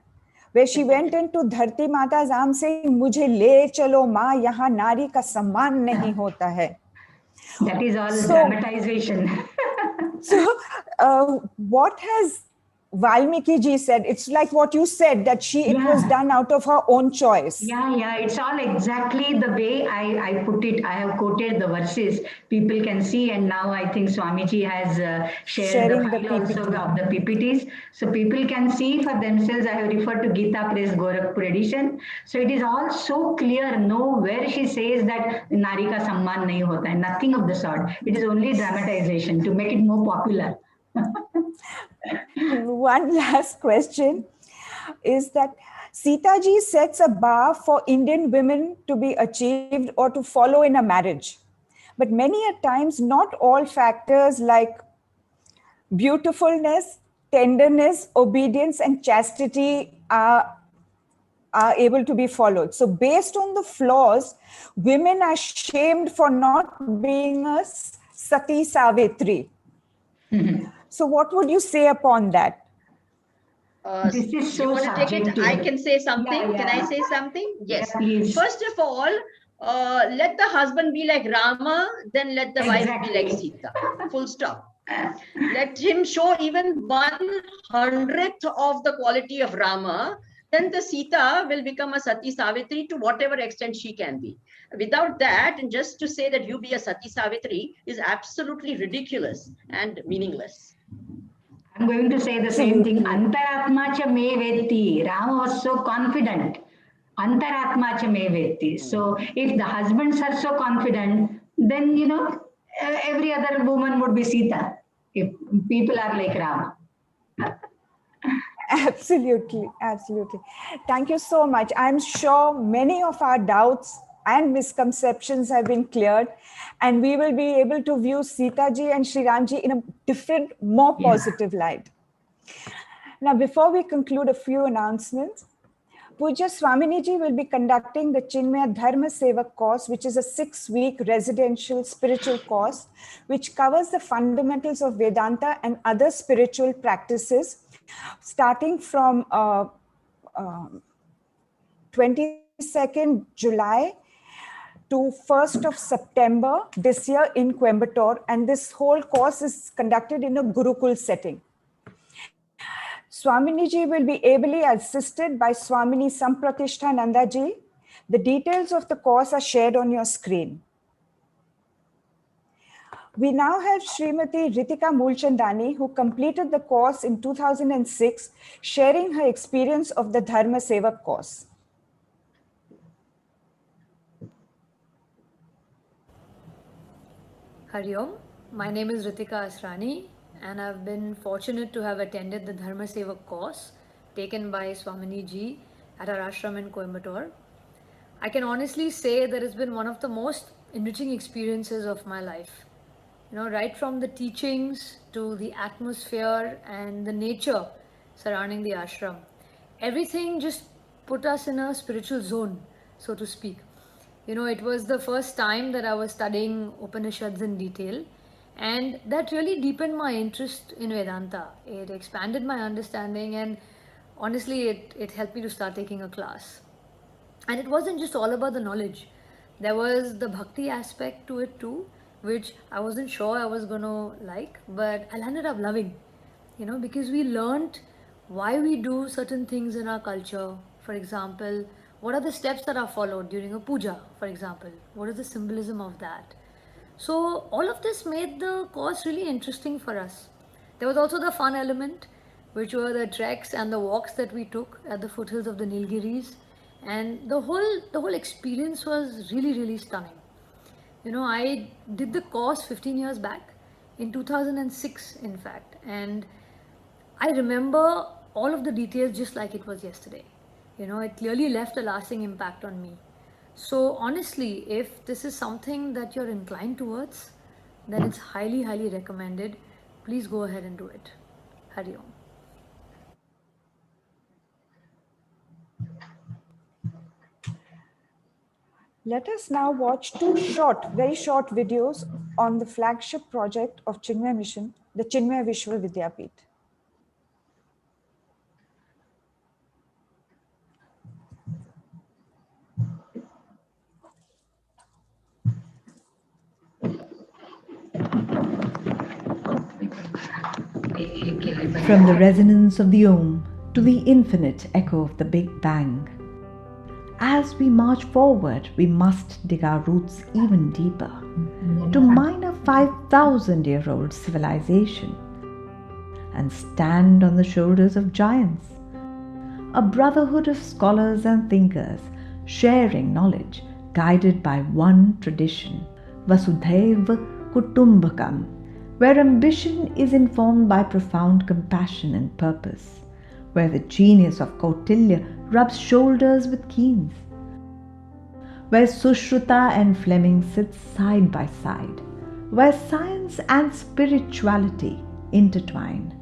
where she went into Dharti Mata's arms saying, "Mujhe le chalo ma, yahan nari ka samman nahi hota hai." That is all dramatization. So, what has Valmiki ji said? It's like what you said, that it was done out of her own choice. Yeah, it's all exactly the way I put it. I have quoted the verses. People can see, and now I think Swamiji has shared the file also of the PPTs. So people can see for themselves. I have referred to Gita Press Gorakhpur edition. So it is all so clear. Nowhere she says that Nari ka samman nahi hota hai. Nothing of the sort. It is only dramatization to make it more popular. One last question is that Sita ji sets a bar for Indian women to be achieved or to follow in a marriage. But many a times, not all factors like beautifulness, tenderness, obedience, and chastity are able to be followed. So based on the flaws, women are shamed for not being a Sati Savitri. So what would you say upon that? This is so you want to take it? I can say something. Can I say something? Yes. First of all, let the husband be like Rama, then let the wife be like Sita. Full stop. Let him show even 1/100th of the quality of Rama, then the Sita will become a Sati Savitri to whatever extent she can be. Without that, and just to say that you be a Sati Savitri is absolutely ridiculous and meaningless. I'm going to say the same thing. Antaratma cha me vetti. Rama was so confident Antaratma cha me vetti. So if the husbands are so confident, then every other woman would be Sita. If people are like Ram. Absolutely, absolutely. Thank you so much. I'm sure many of our doubts and misconceptions have been cleared, and we will be able to view Sita ji and Shri Ram ji in a different, more positive light. Now, before we conclude, a few announcements. Puja Swamini ji will be conducting the Chinmaya Dharma Sevak course, which is a 6-week residential spiritual course, which covers the fundamentals of Vedanta and other spiritual practices, starting from 22nd July to 1st of September this year in Coimbatore. And this whole course is conducted in a Gurukul setting. Swamini ji will be ably assisted by Swamini Sampratishta Nanda ji. The details of the course are shared on your screen. We now have Srimati Ritika Mulchandani, who completed the course in 2006, sharing her experience of the Dharma Sevak course. Hari Om. My name is Ritika Asrani, and I've been fortunate to have attended the Dharma Sevak course taken by Swamini ji at our ashram in Coimbatore. I can honestly say that it's been one of the most enriching experiences of my life. Right from the teachings to the atmosphere and the nature surrounding the ashram, everything just put us in a spiritual zone, so to speak. It was the first time that I was studying Upanishads in detail, and that really deepened my interest in Vedanta. It expanded my understanding, and honestly, it helped me to start taking a class. And it wasn't just all about the knowledge. There was the bhakti aspect to it too, which I wasn't sure I was going to like, but I ended up loving, because we learned why we do certain things in our culture. For example, what are the steps that are followed during a puja, for example? What is the symbolism of that? So all of this made the course really interesting for us. There was also the fun element, which were the treks and the walks that we took at the foothills of the Nilgiris. And the whole experience was really, really stunning. I did the course 15 years back, in 2006 in fact, and I remember all of the details just like it was yesterday. It clearly left a lasting impact on me. So honestly, if this is something that you're inclined towards, then it's highly, highly recommended. Please go ahead and do it. Hari Om. Let us now watch two very short videos on the flagship project of Chinmaya Mission, the Chinmaya Vishwavidyapeeth. From the resonance of the Om to the infinite echo of the Big Bang. As we march forward, we must dig our roots even deeper to mine a 5,000-year-old civilization and stand on the shoulders of giants, a brotherhood of scholars and thinkers sharing knowledge guided by one tradition, Vasudhaiva Kutumbakam, where ambition is informed by profound compassion and purpose, where the genius of Kautilya rubs shoulders with Keynes, where Sushruta and Fleming sit side by side, where science and spirituality intertwine,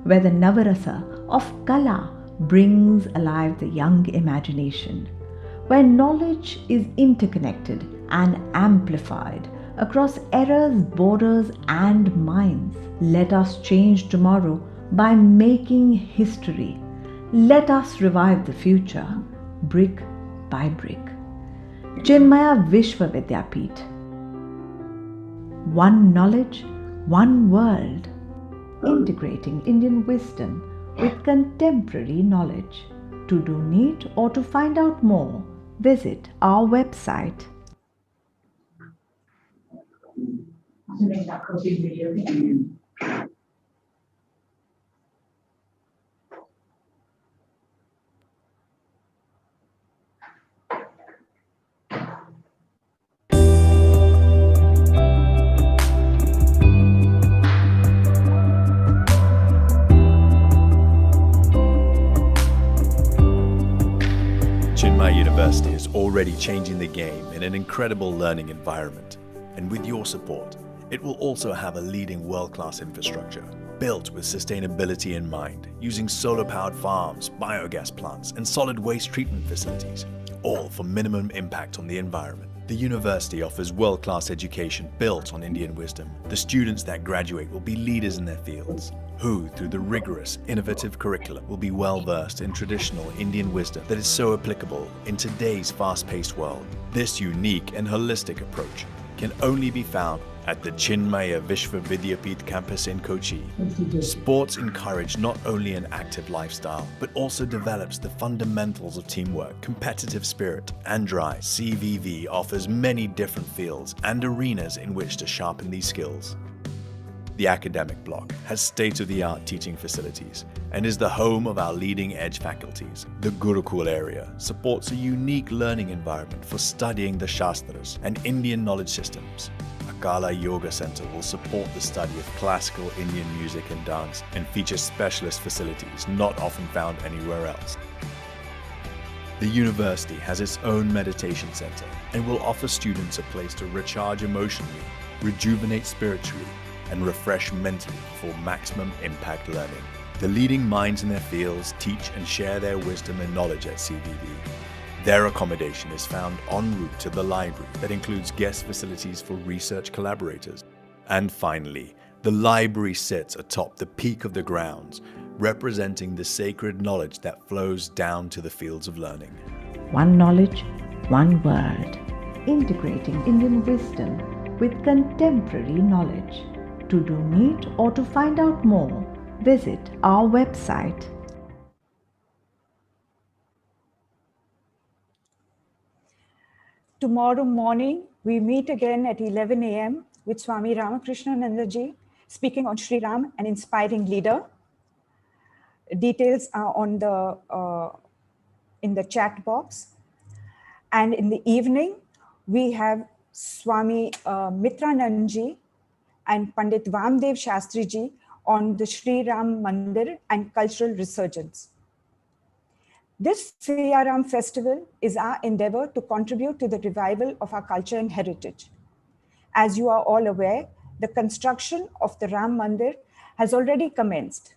where the Navarasa of Kala brings alive the young imagination, where knowledge is interconnected and amplified across eras, borders, and minds. Let us change tomorrow by making history. Let us revive the future, brick by brick. Chinmaya Vishwavidyapeeth. One knowledge, one world. Integrating Indian wisdom with contemporary knowledge. To donate or to find out more, visit our website. university is already changing the game in an incredible learning environment. And with your support, it will also have a leading world-class infrastructure built with sustainability in mind, using solar-powered farms, biogas plants, and solid waste treatment facilities, all for minimum impact on the environment. The university offers world-class education built on Indian wisdom. The students that graduate will be leaders in their fields, who, through the rigorous, innovative curriculum, will be well-versed in traditional Indian wisdom that is so applicable in today's fast-paced world. This unique and holistic approach can only be found at the Chinmaya Vishwavidyapeeth campus in Kochi. Sports encourage not only an active lifestyle, but also develops the fundamentals of teamwork, competitive spirit, and drive. CVV offers many different fields and arenas in which to sharpen these skills. The academic block has state-of-the-art teaching facilities and is the home of our leading-edge faculties. The Gurukul area supports a unique learning environment for studying the Shastras and Indian knowledge systems. Akala Yoga Center will support the study of classical Indian music and dance and features specialist facilities not often found anywhere else. The university has its own meditation center and will offer students a place to recharge emotionally, rejuvenate spiritually, and refresh mentally for maximum impact learning. The leading minds in their fields teach and share their wisdom and knowledge at CVV. Their accommodation is found en route to the library that includes guest facilities for research collaborators. And finally, the library sits atop the peak of the grounds, representing the sacred knowledge that flows down to the fields of learning. One knowledge, one word, integrating Indian wisdom with contemporary knowledge. To donate or to find out more, visit our website. Tomorrow morning, we meet again at 11 a.m. with Swami Ramakrishnanandaji speaking on Sri Ram, an inspiring leader. Details are on in the chat box. And in the evening, we have Swami Mitranandji and Pandit Vamdev Shastriji on the Sri Ram Mandir and cultural resurgence. This SiyaRam festival is our endeavor to contribute to the revival of our culture and heritage. As you are all aware, the construction of the Ram Mandir has already commenced.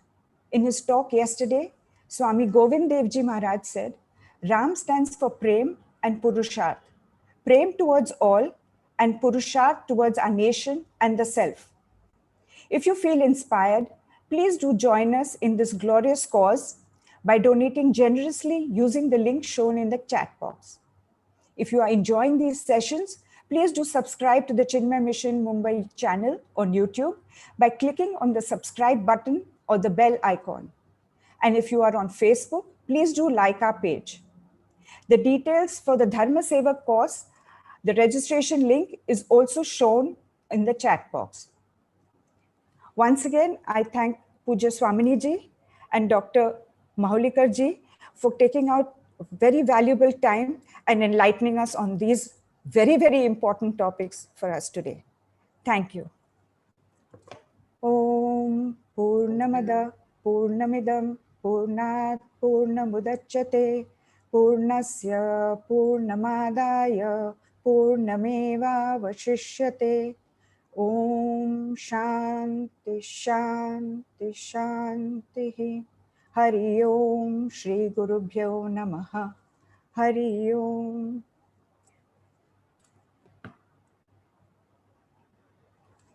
In his talk yesterday, Swami Govind Devji Maharaj said, Ram stands for Prem and Purusharth. Prem towards all and Purusharth towards our nation and the self. If you feel inspired, please do join us in this glorious cause by donating generously using the link shown in the chat box. If you are enjoying these sessions, please do subscribe to the Chinmaya Mission Mumbai channel on YouTube by clicking on the subscribe button or the bell icon. And if you are on Facebook, please do like our page. The details for the Dharma Sevak course, the registration link is also shown in the chat box. Once again, I thank Puja Swamini ji and Dr. Mahulikar ji for taking out very valuable time and enlightening us on these very, very important topics for us today. Thank you. Om Purnamada Purnamidam Purnat Purnamudachyate Purnasya Purnamadaya Purnameva Vashishyate. Om Shanti Shanti Shanti. Hari Om Shri Gurubhyo Namaha. Hari Om.